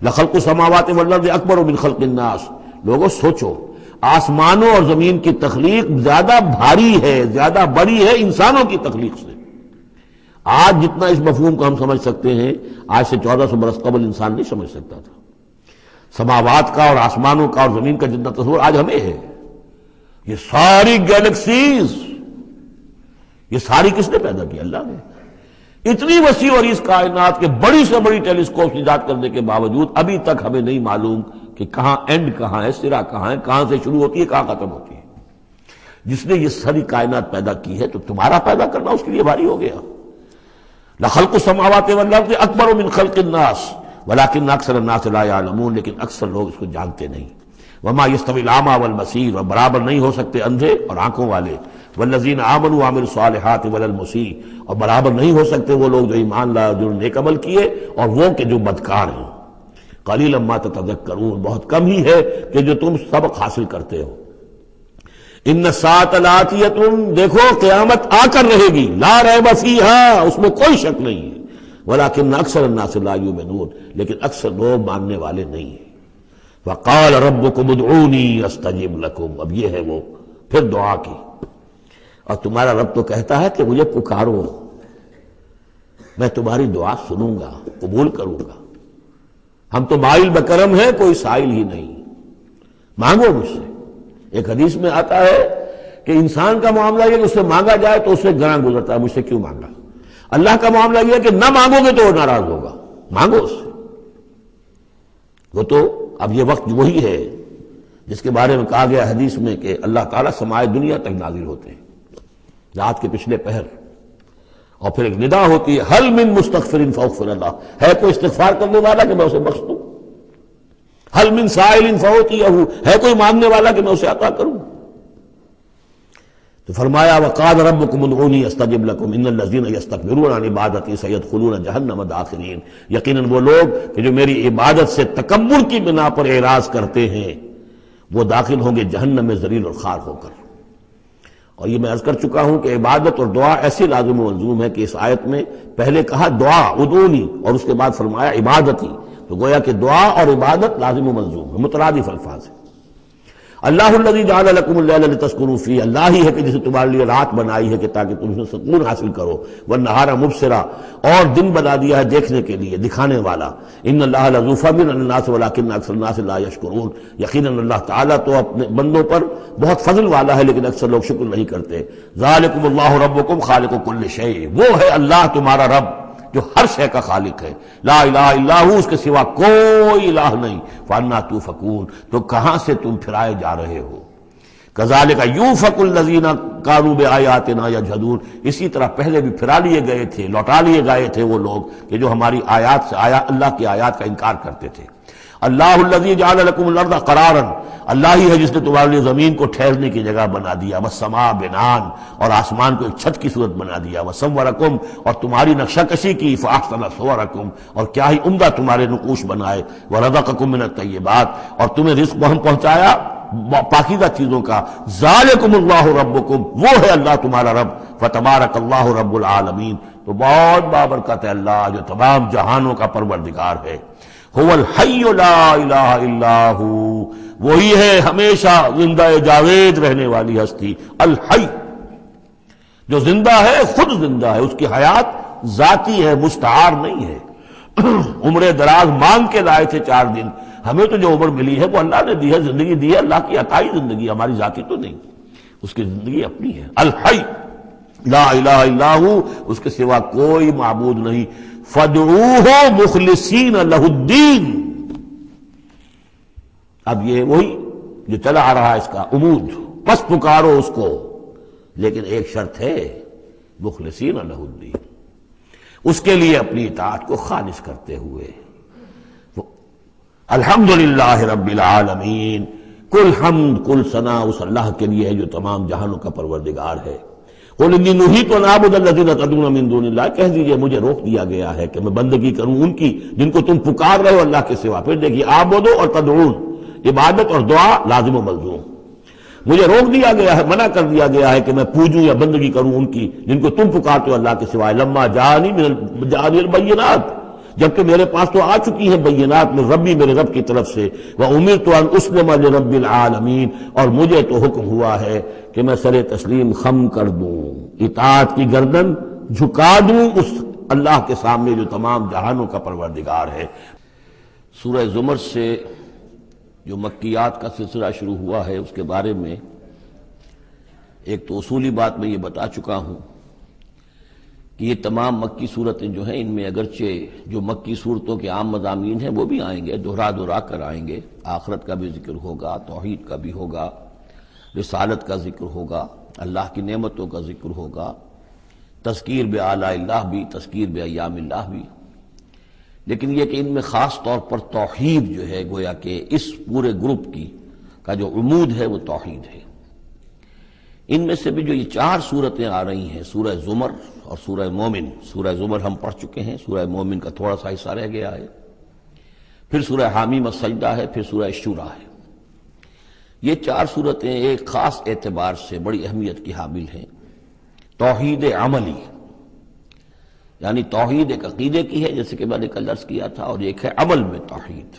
لخلق السماوات والارض اکبر من خلق الناس، لوگوں سوچو آسمانوں اور زمین کی تخلیق زیادہ بھاری ہے، زیادہ بڑی ہے انسانوں کی تخلیق سے۔ آج جتنا اس مفہوم کو ہم سمجھ سکتے ہیں آج سے 1400 برس قبل انسان نہیں سمجھ سکتا تھا۔ سماوات کا اور آسمانوں کا اور زمین کا جتنا تصور آج ہمیں ہے، یہ ساری گیلیکسیز، یہ ساری کس نے پیدا کی؟ اللہ نے۔ اتنی وسیع اور اس کائنات کے بڑی سے بڑی ٹیلیسکوپ ایجاد کرنے کے باوجود ابھی تک ہمیں نہیں معلوم کہ کہاں اینڈ کہاں ہے، سرا کہاں ہے، کہاں سے شروع ہوتی ہے کہاں ختم ہوتی ہے۔ جس نے یہ ساری کائنات پیدا کی ہے تو تمہارا پیدا کرنا اس کے لیے بھاری ہو گیا۔ لخلق السماوات والارض اکبر من خلق الناس ولکن اکثر الناس لا یعلمون، لیکن اکثر لوگ اس کو جانتے نہیں۔ وما یستوی الاعمی والبصیر، اور برابر نہیں ہو سکتے اندھے اور آنکھوں والے، والذین آمنوا وعملوا الصالحات ولا المسیء، اور برابر نہیں ہو سکتے وہ لوگ جو ایمان لائے اور جو نیک عمل کیے اور وہ کہ جو بدکار ہیں۔ قلیلا ما تتذکرون، بہت کم ہی ہے کہ جو تم سبق حاصل کرتے ہو۔ ان الساعۃ لآتیۃ، دیکھو قیامت آ کر رہے گی، لا ریب فیہا، اس میں کوئی شک نہیں ہے، ولکن اکثر الناس لا یؤمنون، لیکن اکثر لوگ ماننے والے نہیں ہیں۔ وقال ربکم ادعونی استجب لکم، اب یہ ہے وہ پھر دعا کی، اور تمہارا رب تو کہتا ہے کہ مجھے پکارو، میں تمہاری دعا سنوں گا، قبول کروں گا۔ ہم تو مائل بکرم ہیں، کوئی سائل ہی نہیں، مانگو مجھ سے۔ ایک حدیث میں آتا ہے کہ انسان کا معاملہ یہ کہ اس سے مانگا جائے تو اس سے گراں گزرتا ہے، مجھ سے کیوں مانگا۔ اللہ کا معاملہ یہ ہے کہ نہ مانگو گے تو وہ ناراض ہوگا، مانگو اس سے۔ وہ تو اب یہ وقت وہی ہے جس کے بارے میں کہا گیا حدیث میں کہ اللہ تعالیٰ سمائے دنیا تک نازل ہوتے ہیں رات کے پچھلے پہر، اور پھر ایک ندا ہوتی ہے حل من مستغفر فاغفر اللہ، ہے کوئی استغفار کرنے والا کہ میں اسے بخش دوں؟ حل من سائل فاعطیہ، ہے کوئی مانگنے والا کہ میں اسے عطا کروں؟ تو فرمایا وقال ربکم ادعونی استجب لکم ان الذین یستکبرون عن عبادتی سیدخلون جہنم داخرین، یقیناً وہ لوگ کہ جو میری عبادت سے تکبر کی بنا پر اعراض کرتے ہیں وہ داخل ہوں گے جہنم میں ذلیل اور خوار ہو کر۔ اور یہ میں عرض کر چکا ہوں کہ عبادت اور دعا ایسی لازم و ملزوم ہے کہ اس آیت میں پہلے کہا دعا ادعونی اور اس کے بعد فرمایا عبادتی، تو گویا کہ دعا اور عبادت لازم و ملزوم ہے، مترادف الفاظ ہیں۔ اللہ الذی جعل لکم اللیل لتسکنوا فیہ، اللہ ہی ہے کہ جسے تمہارے لیے رات بنائی ہے کہ تاکہ تم اس میں سکون حاصل کرو، والنہار مبصرا، اور دن بنا دیا ہے دیکھنے کے لیے، دکھانے والا۔ ان اللہ لذو فضل علی الناس ولکن اکثر الناس لا یشکرون، یقیناً اللہ تعالیٰ تو اپنے بندوں پر بہت فضل والا ہے لیکن اکثر لوگ شکر نہیں کرتے۔ ذالکم اللہ ربکم خالق کل شیء، وہ ہے اللہ تمہارا رب جو ہر شے کا خالق ہے، لا الہ الا ہو، اس کے سوا کوئی الہ نہیں، فانا توفکون، تو کہاں سے تم پھرائے جا رہے ہو۔ کذالک یوفک الذین کانوا بآیاتنا یجحدون، اسی طرح پہلے بھی پھرا لیے گئے تھے، لوٹا لیے گئے تھے وہ لوگ کہ جو ہماری آیات سے اللہ کی آیات کا انکار کرتے تھے۔ اللہ الذی جعل لکم الارض قرارا، اللہ ہی ہے جس نے تمہارے لیے زمین کو ٹھہرنے کی جگہ بنا دیا، والسماء بناء، اور آسمان کو ایک چھت کی صورت بنا دیا، وصورکم، اور تمہاری نقشہ کشی کی، فاحسن صورکم، اور کیا ہی عمدہ تمہارے نقوش بنائے، ورزقکم من الطیبات، اور تمہیں رزق ہم پہنچایا پاکیزہ چیزوں کا. ذالکم اللہ ربکم، وہ ہے اللہ تمہارا رب. فتبارک اللہ رب العالمین، تو بہت بابرکت ہے اللہ جو تمام جہانوں کا پروردگار ہے. هو الحی لا الہ الا ہو، وہی ہے ہمیشہ زندہ جاوید رہنے والی ہستی. الحی، جو زندہ ہے خود زندہ ہے، اس کی حیات ذاتی ہے، مستعار نہیں ہے. عمر دراز مانگ کے لائے تھے 4 دن، ہمیں تو جو عمر ملی ہے وہ اللہ نے دی ہے، زندگی دی ہے، اللہ کی عطائی زندگی، ہماری ذاتی تو نہیں، اس کی زندگی اپنی ہے. الحی لا الہ الا ہو، اس کے سوا کوئی معبود نہیں. فادعوہ مخلصین لہ الدین. اب یہ وہی جو چلا آ رہا ہے اس کا عمود، پس پکارو اس کو، لیکن ایک شرط ہے، مخلصین لہ الدین، اس کے لیے اپنی اطاعت کو خالص کرتے ہوئے. الحمدللہ رب العالمین، کل حمد کل ثنا اس اللہ کے لیے ہے جو تمام جہانوں کا پروردگار ہے. قل انی نہیت ان اعبد الذین تدعون من دون اللہ، کہہ دیجئے مجھے روک دیا گیا ہے کہ میں بندگی کروں ان کی جن کو تم پکار رہے ہو اللہ کے سوا. پھر دیکھیے اعبدو اور تدعون، عبادت اور دعا لازم و ملزوم. مجھے روک دیا گیا ہے، منع کر دیا گیا ہے کہ میں پوجوں یا بندگی کروں ان کی جن کو تم پکارتے ہو اللہ کے سوائے. لما جانی البینات، جبکہ میرے پاس تو آ چکی ہیں بینات من ربی، میرے رب کی طرف سے. وامرت ان اسلم لرب العالمین، اور مجھے تو حکم ہوا ہے کہ میں سر تسلیم خم کر دوں، اطاعت کی گردن جھکا دوں اس اللہ کے سامنے جو تمام جہانوں کا پروردگار ہے. سورہ زمر سے جو مکیات کا سلسلہ شروع ہوا ہے اس کے بارے میں ایک تو اصولی بات میں یہ بتا چکا ہوں کہ یہ تمام مکی صورتیں جو ہیں ان میں اگرچہ جو مکی صورتوں کے عام مضامین ہیں وہ بھی آئیں گے، دہرا کر آئیں گے. آخرت کا بھی ذکر ہوگا، توحید کا بھی ہوگا، رسالت کا ذکر ہوگا، اللہ کی نعمتوں کا ذکر ہوگا، تذکیر بآلاء اللہ بھی، تذکیر بایام اللہ بھی. لیکن یہ کہ ان میں خاص طور پر توحید جو ہے گویا کہ اس پورے گروپ کا جو عمود ہے وہ توحید ہے. ان میں سے بھی جو یہ 4 صورتیں آ رہی ہیں، سورہ زمر اور سورہ مومن. سورہ زمر ہم پڑھ چکے ہیں، سورہ مومن کا تھوڑا سا حصہ رہ گیا ہے، پھر سورہ حامیم السجدہ ہے، پھر سورہ شورى ہے. یہ 4 صورتیں ایک خاص اعتبار سے بڑی اہمیت کی حامل ہیں. توحید عملی، یعنی توحید ایک عقیدے کی ہے جیسے کہ میں نے کل عرض کیا تھا، اور ایک ہے عمل میں توحید،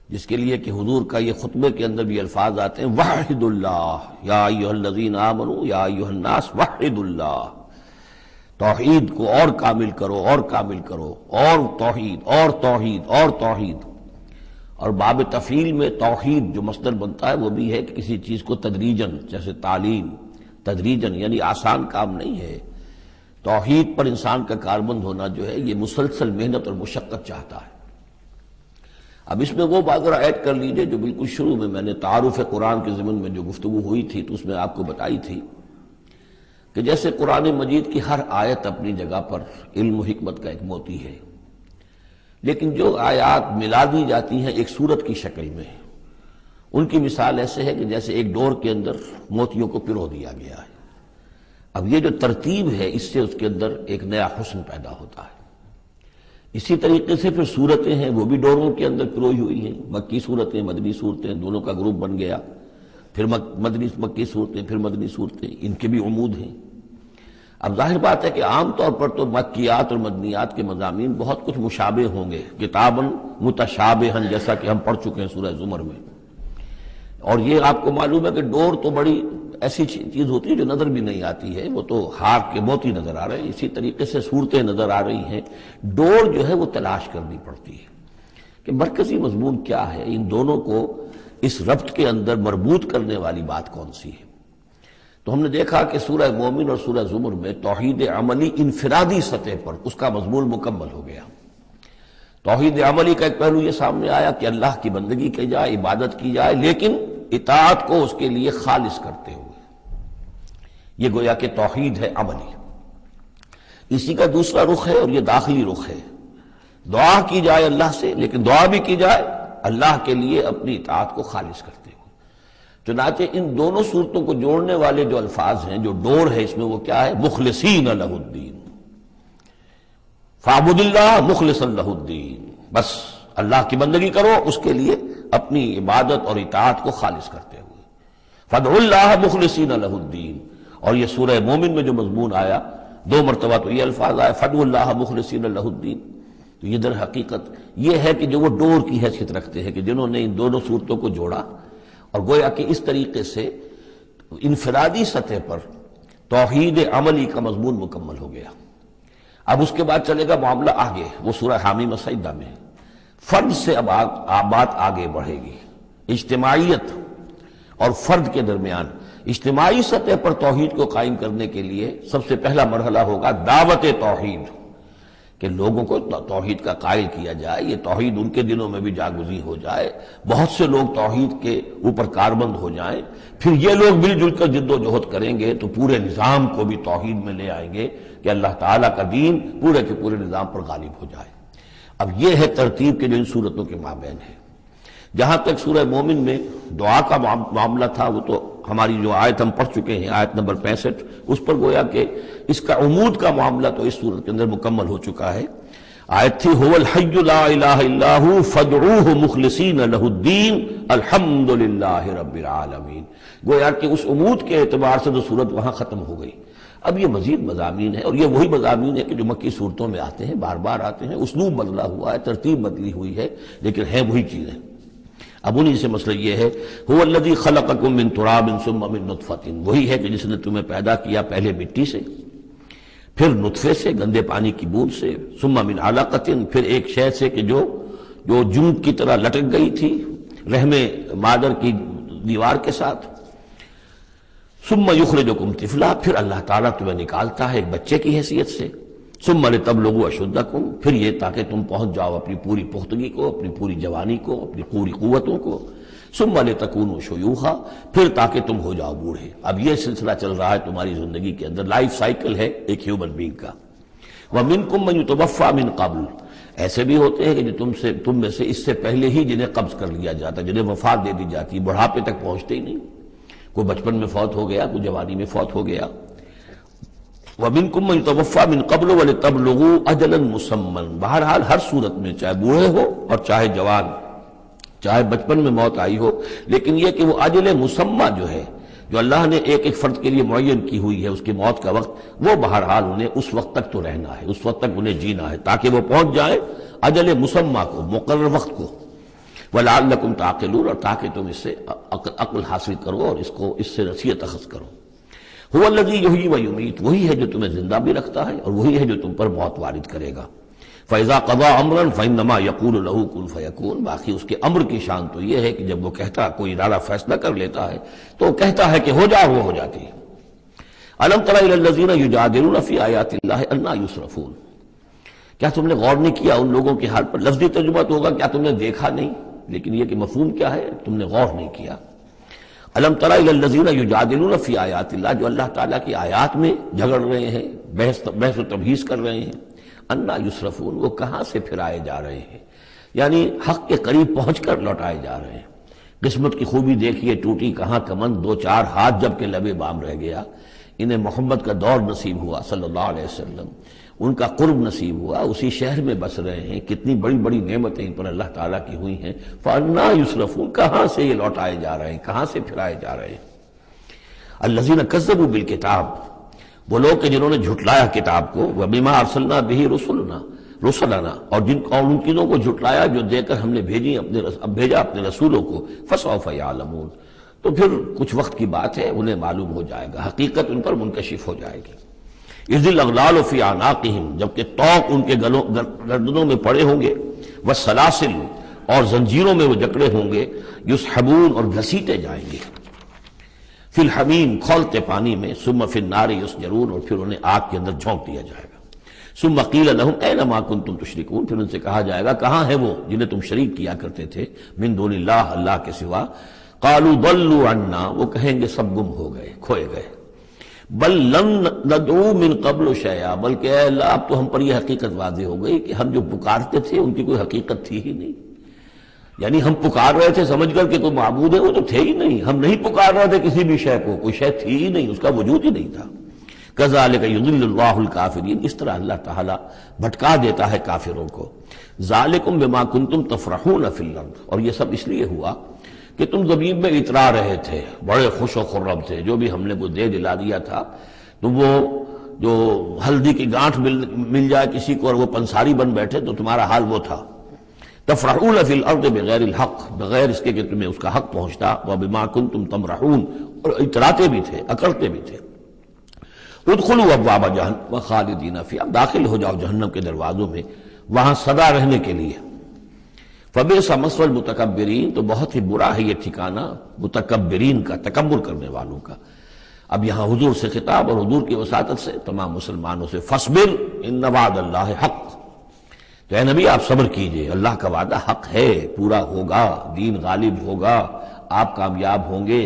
جس کے لیے کہ حضور کا یہ خطبے کے اندر بھی الفاظ آتے ہیں وحد اللہ یا ایھا الذین آمنوا یا ایھا الناس وحد اللہ. توحید کو اور کامل کرو، اور کامل کرو، اور توحید اور توحید اور توحید. اور باب تفعیل میں توحید جو مصدر بنتا ہے وہ بھی ہے کہ کسی چیز کو تدریجاً، جیسے تعلیم تدریجاً، یعنی آسان کام نہیں ہے. توحید پر انسان کا کاربند ہونا جو ہے یہ مسلسل محنت اور مشقت چاہتا ہے. اب اس میں وہ بات ذرا ایڈ کر لیجئے جو بالکل شروع میں نے تعارف قرآن کے ضمن میں جو گفتگو ہوئی تھی تو اس میں آپ کو بتائی تھی کہ جیسے قرآن مجید کی ہر آیت اپنی جگہ پر علم و حکمت کا ایک موتی ہے، لیکن جو آیات ملا دی جاتی ہیں ایک صورت کی شکل میں، ان کی مثال ایسے ہے کہ جیسے ایک ڈور کے اندر موتیوں کو پرو دیا گیا ہے. اب یہ جو ترتیب ہے اس سے اس کے اندر ایک نیا حسن پیدا ہوتا ہے. اسی طریقے سے پھر صورتیں ہیں وہ بھی ڈوروں کے اندر پروئی ہوئی ہیں، مکی صورتیں مدنی صورتیں، دونوں کا گروپ بن گیا. پھر مکی صورتیں، پھر مدنی صورتیں، ان کے بھی عمود ہیں. اب ظاہر بات ہے کہ عام طور پر تو مکیات اور مدنیات کے مضامین بہت کچھ مشابہ ہوں گے، کتاباً متشابہاً، جیسا کہ ہم پڑھ چکے ہیں سورہ زمر میں. اور یہ آپ کو معلوم ہے کہ ڈور تو بڑی ایسی چیز ہوتی ہے جو نظر بھی نہیں آتی ہے، وہ تو ہاتھ کے موتی نظر آ رہے ہیں. اسی طریقے سے صورتیں نظر آ رہی ہیں، ڈور جو ہے وہ تلاش کرنی پڑتی ہے کہ مرکزی مضمون کیا ہے، ان دونوں کو اس ربط کے اندر مربوط کرنے والی بات کون سی ہے. تو ہم نے دیکھا کہ سورہ مومن اور سورہ زمر میں توحید عملی انفرادی سطح پر اس کا مضمون مکمل ہو گیا. توحید عملی کا ایک پہلو یہ سامنے آیا کہ اللہ کی بندگی کی جائے، عبادت کی جائے، لیکن اطاعت کو اس کے لیے خالص کرتے ہوئے. یہ گویا کہ توحید ہے عملی. اسی کا دوسرا رخ ہے اور یہ داخلی رخ ہے. دعا کی جائے اللہ سے، لیکن دعا بھی کی جائے اللہ کے لیے اپنی اطاعت کو خالص کرتے ہوئے. چنانچہ ان دونوں صورتوں کو جوڑنے والے جو الفاظ ہیں، جو ڈور ہے اس میں، وہ کیا ہے؟ مخلصین لہ الدین. فاعبد اللہ مخلصا لہ الدین. بس اللہ کی بندگی کرو، اس کے لیے اپنی عبادت اور اطاعت کو خالص کرتے ہوئے۔ فادعوا اللہ مخلصین لہ الدین، اور یہ سورہ مومن میں جو مضمون آیا 2 مرتبہ تو یہ الفاظ آئے فادعوا اللہ مخلصین لہ الدین، تو یہ در حقیقت یہ ہے کہ جو وہ ڈور کی حیثیت رکھتے ہیں کہ جنہوں نے ان دونوں صورتوں کو جوڑا، اور گویا کہ اس طریقے سے انفرادی سطح پر توحید عملی کا مضمون مکمل ہو گیا۔ اب اس کے بعد چلے گا معاملہ آگے، وہ سورہ حامیم السجدہ میں فرد سے اب بات آگے بڑھے گی، اجتماعیت اور فرد کے درمیان اجتماعی سطح پر توحید کو قائم کرنے کے لیے سب سے پہلا مرحلہ ہوگا دعوت توحید، کہ لوگوں کو توحید کا قائل کیا جائے، یہ توحید ان کے دلوں میں بھی جاگزی ہو جائے، بہت سے لوگ توحید کے اوپر کاربند ہو جائیں، پھر یہ لوگ مل جل کر جد و جہد کریں گے تو پورے نظام کو بھی توحید میں لے آئیں گے کہ اللہ تعالیٰ کا دین پورے کے پورے نظام پر غالب ہو جائے۔ اب یہ ہے ترتیب کے جو ان صورتوں کے مابین ہے۔ جہاں تک سورہ مومن میں دعا کا معاملہ تھا وہ تو ہماری جو آیت ہم پڑھ چکے ہیں، آیت نمبر 65، اس پر گویا کہ اس کا عمود کا معاملہ تو اس صورت کے اندر مکمل ہو چکا ہے۔ آیت تھی هو الحی لا الہ الا هو فادعوه مخلصین لہ الدین الحمد للہ رب العالمین، گویا کہ اس عمود کے اعتبار سے تو صورت وہاں ختم ہو گئی۔ اب یہ مزید مضامین ہے، اور یہ وہی مضامین ہے کہ جو مکی صورتوں میں آتے ہیں، بار بار آتے ہیں، اسلوب بدلا ہوا ہے، ترتیب بدلی ہوئی ہے، لیکن ہیں وہی چیزیں۔ اب انہی سے مسئلہ یہ ہے هو الذی خلقکم من تراب ثم من نطفۃ، وہی ہے کہ جس نے تمہیں پیدا کیا پہلے مٹی سے، پھر نطفے سے، گندے پانی کی بوند سے، ثم من علقۃ، پھر ایک شے سے کہ جو جون کی طرح لٹک گئی تھی رحم مادر کی دیوار کے ساتھ، ثم یخرجکم طفلا، پھر اللہ تعالیٰ تمہیں نکالتا ہے ایک بچے کی حیثیت سے، ثم لتبلغوا اشدکم، پھر یہ تاکہ تم پہنچ جاؤ اپنی پوری پختگی کو، اپنی پوری جوانی کو، اپنی پوری قوتوں کو، ثم لتکونوا شیوخا، پھر تاکہ تم ہو جاؤ بوڑھے۔ اب یہ سلسلہ چل رہا ہے تمہاری زندگی کے اندر، لائف سائیکل ہے ایک ہیومن بینگ کا۔ ومنکم من یتوفی من قبل، ایسے بھی ہوتے ہیں کہ جو تم میں سے اس سے پہلے ہی جنہیں قبض کر لیا جاتا، جنہیں وفات دے دی جاتی، بڑھاپے تک پہنچتے ہی نہیں، کوئی بچپن میں فوت ہو گیا، کوئی جوانی میں فوت ہو گیا۔ وَمِنْكُمْ مَنْ يُتَوَفَّى مِنْ قَبْلُ وَلِتَبْلُغُوا أَجَلًا مُّسَمًّى، بہرحال ہر صورت میں چاہے بوڑھے ہو اور چاہے جوان، چاہے بچپن میں موت آئی ہو، لیکن یہ کہ وہ اجل مسمى جو ہے، جو اللہ نے ایک ایک فرد کے لیے معین کی ہوئی ہے اس کی موت کا وقت، وہ بہرحال انہیں اس وقت تک تو رہنا ہے، اس وقت تک انہیں جینا ہے تاکہ وہ پہنچ جائے اجل مسمى کو، مقرر وقت کو۔ وَلَعَلَّكُمْ تَعْقِلُونَ، اور تاکہ تم اس سے عقل حاصل کرو اور اس سے نصیحت اخذ کرو۔ هو الذی یحیی و یمیت، وہی ہے جو تمہیں زندہ بھی رکھتا ہے اور وہی ہے جو تم پر موت وارد کرے گا۔ فَإِذَا قَضَىٰ أَمْرًا فَإِنَّمَا يَقُولُ لَهُ كُن فَيَكُونُ، باقی اس کے امر کی شان تو یہ ہے کہ جب وہ کہتا، کوئی ارادہ فیصلہ کر لیتا ہے تو وہ کہتا ہے کہ ہو جا، وہ ہو جاتی ہے۔ أَلَمْ تَرَ إِلَى الَّذِينَ يُجَادِلُونَ فِي آيَاتِ اللَّهِ أَنَّىٰ يُصْرَفُونَ، کیا تم نے غور نہیں کیا ان لوگوں کے حال پر؟ لفظی ترجمہ تو ہوگا کیا تم نے دیکھا نہیں، لیکن یہ کہ مفہوم کیا ہے، تم نے غور نہیں کیا۔ الم تر الی الذین یجادلون فی آیات اللہ، جو اللہ تعالیٰ کی آیات میں جھگڑ رہے ہیں، بحث و تبحیث کر رہے ہیں، انا یصرفون، وہ کہاں سے پھرائے جا رہے ہیں، یعنی حق کے قریب پہنچ کر لوٹائے جا رہے ہیں۔ قسمت کی خوبی دیکھیے، ٹوٹی کہاں کمند، 2-4 ہاتھ جب کہ لبے بام رہ گیا۔ انہیں محمد کا دور نصیب ہوا صلی اللہ علیہ وسلم، ان کا قرب نصیب ہوا، اسی شہر میں بس رہے ہیں، کتنی بڑی بڑی نعمتیں ان پر اللہ تعالیٰ کی ہوئی ہیں۔ فَأَنَّىٰ يُصْرَفُونَ، کہاں سے یہ لوٹائے جا رہے ہیں، کہاں سے پھرائے جا رہے ہیں۔ الَّذِينَ كَذَّبُوا بِالْكِتَابِ، وہ لوگ کہ جنہوں نے جھٹلایا کتاب کو، وَبِمَا أَرْسَلْنَا بِهِ رُسُلَنَا، اور ان چیزوں کو جھٹلایا جو دے کر ہم نے بھیجا اپنے رسولوں کو، فَسَوْفَ يَعْلَمُونَ، تو پھر کچھ وقت کی بات ہے، انہیں معلوم ہو جائے گا، حقیقت ان پر منکشف ہو جائے گی۔ اذ الاغلال فی اعناقہم، جبکہ طوق ان کے گردنوں میں پڑے ہوں گے، والسلاسل، اور زنجیروں میں وہ جکڑے ہوں گے، یسحبون، اور گھسیٹے جائیں گے، فی الحمیم، کھولتے پانی میں، ثم فی النار یسجرون، اور پھر انہیں آگ کے اندر جھونک دیا جائے گا۔ ثم قیل لہم این ما کنتم تشرکون، پھر ان سے کہا جائے گا کہاں ہے وہ جنہیں تم شریک کیا کرتے تھے، من دون اللہ، اللہ کے سوا۔ قالوا ضلوا عنا، وہ کہیں گے سب گم ہو گئے، کھوئے گئے۔ بل لم ندعو من قبل شیئا، بلکہ اے اللہ اب تو ہم پر یہ حقیقت واضح ہو گئی کہ ہم جو پکارتے تھے ان کی کوئی حقیقت تھی ہی نہیں، یعنی ہم پکار رہے تھے سمجھ کر کہ کوئی معبود ہے، وہ تو تھے ہی نہیں، ہم نہیں پکار رہے تھے کسی بھی شے کو، کوئی شے تھی ہی نہیں، اس کا وجود ہی نہیں تھا۔ کذالک یضل اللہ الکافرین، اس طرح اللہ تعالیٰ بھٹکا دیتا ہے کافروں کو. ذالکم بما کنتم تفرحون فی الارض، اور یہ سب اس لیے ہوا کہ تم زمین میں اترا رہے تھے، بڑے خوش و خرم تھے. جو بھی ہم نے وہ دے دلا دیا تھا، تو وہ جو ہلدی کی گانٹھ مل جائے کسی کو اور وہ پنساری بن بیٹھے، تو تمہارا حال وہ تھا. تفرحون فی الارض بغیر الحق، بغیر اس کے کہ تمہیں اس کا حق پہنچتا. وبما کنتم تمرحون، اور اتراتے بھی تھے، اکڑتے بھی تھے. ادخلوا ابواب جہنم خالدین فیہا، داخل ہو جاؤ جہنم کے دروازوں میں، وہاں سدا رہنے کے لیے. فبئس مثوى المتکبرین، تو بہت ہی برا ہے یہ ٹھکانہ متکبرین کا، تکبر کرنے والوں کا. اب یہاں حضور سے خطاب اور حضور کی وساطت سے تمام مسلمانوں سے، فاصبر ان وعد اللہ حق، تو اے نبی آپ صبر کیجئے، اللہ کا وعدہ حق ہے، پورا ہوگا، دین غالب ہوگا، آپ کامیاب ہوں گے.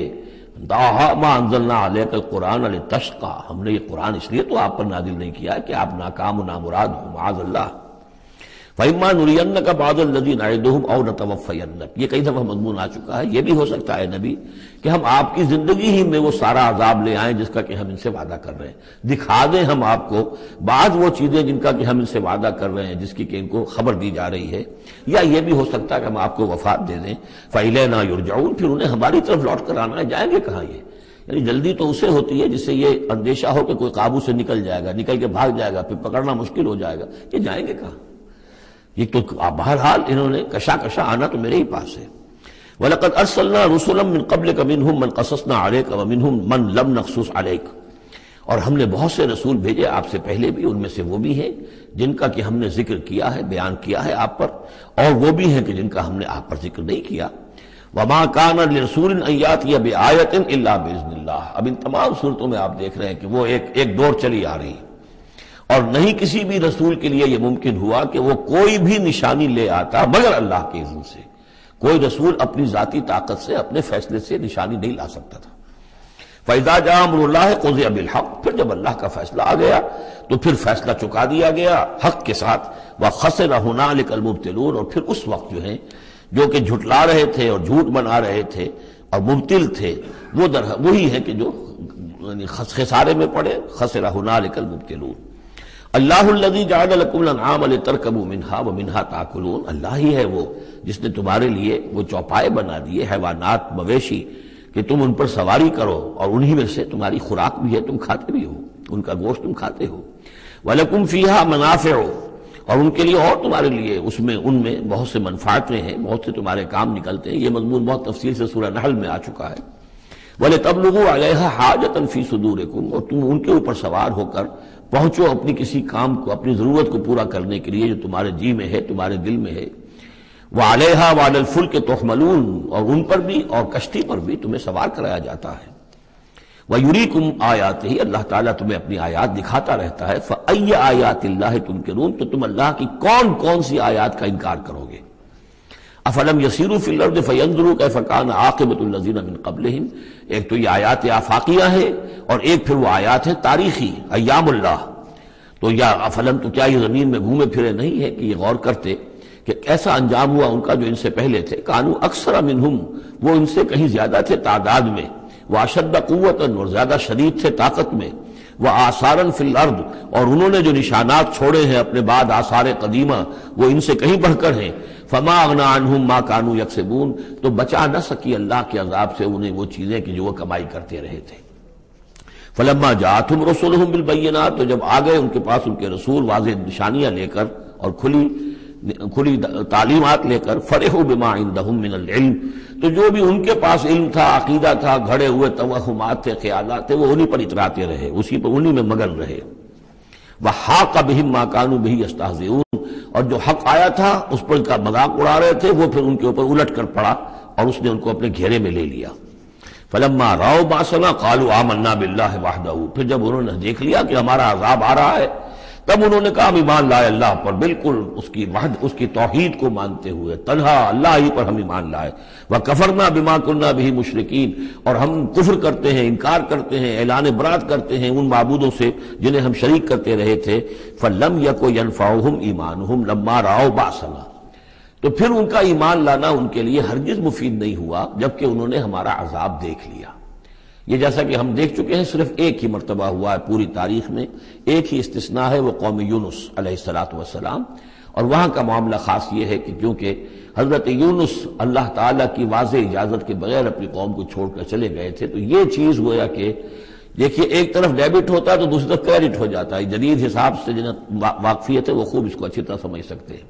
ما انزلنا علیک القرآن لتشقى، ہم نے یہ قرآن اس لیے تو آپ پر نازل نہیں کیا ہے کہ آپ ناکام و نامراد ہوں، معاذ اللہ. فَإِمَّا نُرِيَنَّكَ بَعْضَ الَّذِي نَعِدُهُمْ أَوْ نَتَوَفَّيَنَّكَ، یہ کئی دفعہ مضمون آ چکا ہے. یہ بھی ہو سکتا ہے نبی کہ ہم آپ کی زندگی ہی میں وہ سارا عذاب لے آئیں جس کا کہ ہم ان سے وعدہ کر رہے ہیں، دکھا دیں ہم آپ کو بعض وہ چیزیں جن کا کہ ہم ان سے وعدہ کر رہے ہیں، جس کی کہ ان کو خبر دی جا رہی ہے. یا یہ بھی ہو سکتا ہے کہ ہم آپ کو وفات دے دیں. فَإِلَيْنَا يُرْجَعُونَ، پھر انہیں ہماری طرف لوٹ کر آنا ہے. جائیں گے کہاں یہ؟ یعنی جلدی تو اسے ہوتی ہے جس سے یہ اندیشہ ہو کہ کوئی قابو سے نکل جائے گا، نکل کے بھاگ جائے گا، پھر پکڑنا مشکل ہو جائے گا. یہ جائیں گے کہاں؟ یہ تو بہرحال انہوں نے کشا آنا تو میرے ہی پاس ہے. وَلَقَدْ أَرْسَلْنَا رُسُلًا مِّن قَبْلِكَ مِنْهُمْ مَنْ قَصَصْنَا عَلَيْكَ وَمِنْهُمْ مَنْ لَمْ نَقْصُصْ عَلَيْكَ، اور ہم نے بہت سے رسول بھیجے آپ سے پہلے بھی، ان میں سے وہ بھی ہیں جن کا کہ ہم نے ذکر کیا ہے، بیان کیا ہے آپ پر، اور وہ بھی ہیں کہ جن کا ہم نے آپ پر ذکر نہیں کیا. وَمَا كَانَ لِرَسُولٍ أَن يَأْتِيَ بِآيَةٍ إِلَّا بِإِذْنِ اللَّهِ. اب ان تمام صورتوں میں آپ دیکھ رہے ہیں کہ وہ ایک دور چلی آ رہی ہے، اور نہیں کسی بھی رسول کے لیے یہ ممکن ہوا کہ وہ کوئی بھی نشانی لے آتا مگر اللہ کے اذن سے. کوئی رسول اپنی ذاتی طاقت سے، اپنے فیصلے سے نشانی نہیں لا سکتا تھا. فَإِذَا جَاءَ أَمْرُ اللَّهِ قُضِيَ بِالْحَقِّ، پھر جب اللہ کا فیصلہ آ گیا تو پھر فیصلہ چکا دیا گیا حق کے ساتھ. وَخَسِرَ هُنَالِكَ الْمُبْطِلُونَ، اور پھر اس وقت جو ہیں جو کہ جھٹلا رہے تھے اور جھوٹ بنا رہے تھے اور مبتل تھے، وہ وہی ہے کہ جو خسارے میں پڑے. خَسِرَ هُنَالِكَ الْمُبْطِلُونَ. اللہ الذی جعل لکم الانعام لترکبوا منها ومنها تاکلون، اللہ ہی ہے وہ جس نے تمہارے لیے وہ چوپائے بنا دیے، حیوانات، مویشی، کہ تم ان پر سواری کرو، اور انہی میں سے تمہاری خوراک بھی ہے، تم کھاتے بھی ہو، ان کا گوشت تم کھاتے ہو. ولکم فیہا منافع، اور ان کے لیے اور تمہارے لیے ان میں بہت سے منفعتیں ہیں، بہت سے تمہارے کام نکلتے ہیں. یہ مضمون بہت تفصیل سے سورہ نحل میں آ چکا ہے. وَلِتَبْلُغُوا عَلَيْهَا حَاجَةً فِي صُدُورِكُمْ، اور تم ان کے اوپر سوار ہو کر پہنچو اپنی کسی کام کو، اپنی ضرورت کو پورا کرنے کے لیے جو تمہارے جی میں ہے، تمہارے دل میں ہے. وَعَلَيْهَا وَعَلَى الْفُلْكِ تُحْمَلُونَ، اور ان پر بھی اور کشتی پر بھی تمہیں سوار کرایا جاتا ہے. وَيُرِيكُمْ آيَاتِهِ، اللہ تعالیٰ تمہیں اپنی آیات دکھاتا رہتا ہے. فَأَيَّ آيَاتِ اللَّهِ تُنْكِرُونَ، تو تم اللہ کی کون کون سی آیات کا انکار کرو گے. افلم یسیروا فی الارض فینظروا کیف کان عاقبۃ الذین من قبلہم، ایک تو یہ آیات آفاقیہ ہے اور ایک پھر وہ آیات ہے تاریخی، ایام اللہ. تو یا افلم، تو کیا یہ زمین میں گھومے پھرے نہیں ہے کہ یہ غور کرتے کہ کیسا انجام ہوا ان کا جو ان سے پہلے تھے. کانوا اکثر منہم، وہ ان سے کہیں زیادہ تھے تعداد میں. واشد قوۃ، اور زیادہ شدید تھے طاقت میں. وآثارا فی الارض، اور انہوں نے جو نشانات چھوڑے ہیں اپنے بعد آثار قدیمہ، وہ ان سے کہیں بڑھ کر ہیں. فما اغنی عنہم ما کانوا یکسبون، تو بچا نہ سکی اللہ کے عذاب سے انہیں وہ چیزیں کہ جو وہ کمائی کرتے رہے تھے. فلما جاءتہم رسلہم بالبینات، تو جب آ گئے ان کے پاس ان کے رسول واضح نشانیاں لے کر اور کھلی تعلیمات لے کر. فرحوا بما عندہم من العلم، تو جو بھی ان کے پاس علم تھا، عقیدہ تھا، گھڑے ہوئے توہمات تھے، خیالات تھے، وہ انہی پر اتراتے رہے، اسی پر انہی میں مگن رہے. وحاق بہم ما کانوا بہ یستہزئون، اور جو حق آیا تھا اس پر کا مذاق اڑا رہے تھے، وہ پھر ان کے اوپر الٹ کر پڑا اور اس نے ان کو اپنے گھیرے میں لے لیا. فلما رأوا بأسنا قالوا آمنا باللہ وحدہ، پھر جب انہوں نے دیکھ لیا کہ ہمارا عذاب آ رہا ہے، تب انہوں نے کہا ہم ایمان لائے اللہ پر، بالکل اس کی توحید کو مانتے ہوئے، تنہا اللہ ہی پر ہم ایمان لائے. وَكَفَرْنَا بِمَا كُنَّا بِهِ مُشْرِكِينَ، اور ہم کفر کرتے ہیں، انکار کرتے ہیں، اعلان برات کرتے ہیں ان معبودوں سے جنہیں ہم شریک کرتے رہے تھے. فَلَمْ يَكُ يَنْفَعُهُمْ إِيمَانُهُمْ لَمَّا رَأَوْا بَأْسَنَا، تو پھر ان کا ایمان لانا ان کے لیے ہرگز مفید نہیں ہوا جبکہ انہوں نے ہمارا عذاب دیکھ لیا. یہ جیسا کہ ہم دیکھ چکے ہیں صرف ایک ہی مرتبہ ہوا ہے پوری تاریخ میں، ایک ہی استثناء ہے، وہ قوم یونس علیہ السلام، اور وہاں کا معاملہ خاص یہ ہے کہ کیونکہ حضرت یونس اللہ تعالیٰ کی واضح اجازت کے بغیر اپنی قوم کو چھوڑ کر چلے گئے تھے، تو یہ چیز گویا کہ دیکھیے ایک طرف ڈیبٹ ہوتا ہے تو دوسری طرف کریڈٹ ہو جاتا ہے۔ جدید حساب سے جنہیں واقفیت ہے وہ خوب اس کو اچھی طرح سمجھ سکتے ہیں۔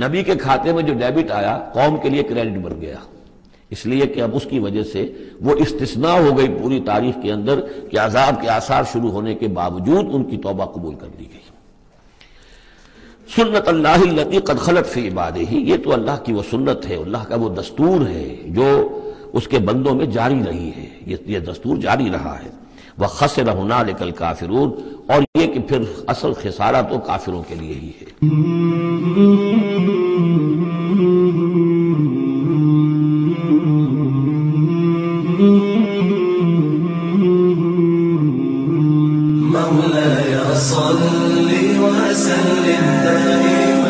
نبی کے کھاتے میں جو ڈیبٹ آیا قوم کے لیے کریڈٹ بن گیا، اس لیے کہ اب اس کی وجہ سے وہ استثناء ہو گئی پوری تاریخ کے اندر کہ عذاب کے آثار شروع ہونے کے باوجود ان کی توبہ قبول کر لی گئی۔ سنت اللہ التی قد خلت فی عبادہ، یہ تو اللہ کی وہ سنت ہے، اللہ کا وہ دستور ہے جو اس کے بندوں میں جاری رہی ہے، یہ دستور جاری رہا ہے۔ وَخَسِرَ هُنَالِكَ الْكَافِرُونَ، اور یہ کہ پھر اصل خسارہ تو کافروں کے لیے ہی ہے۔ مولاي صل وسلم دائما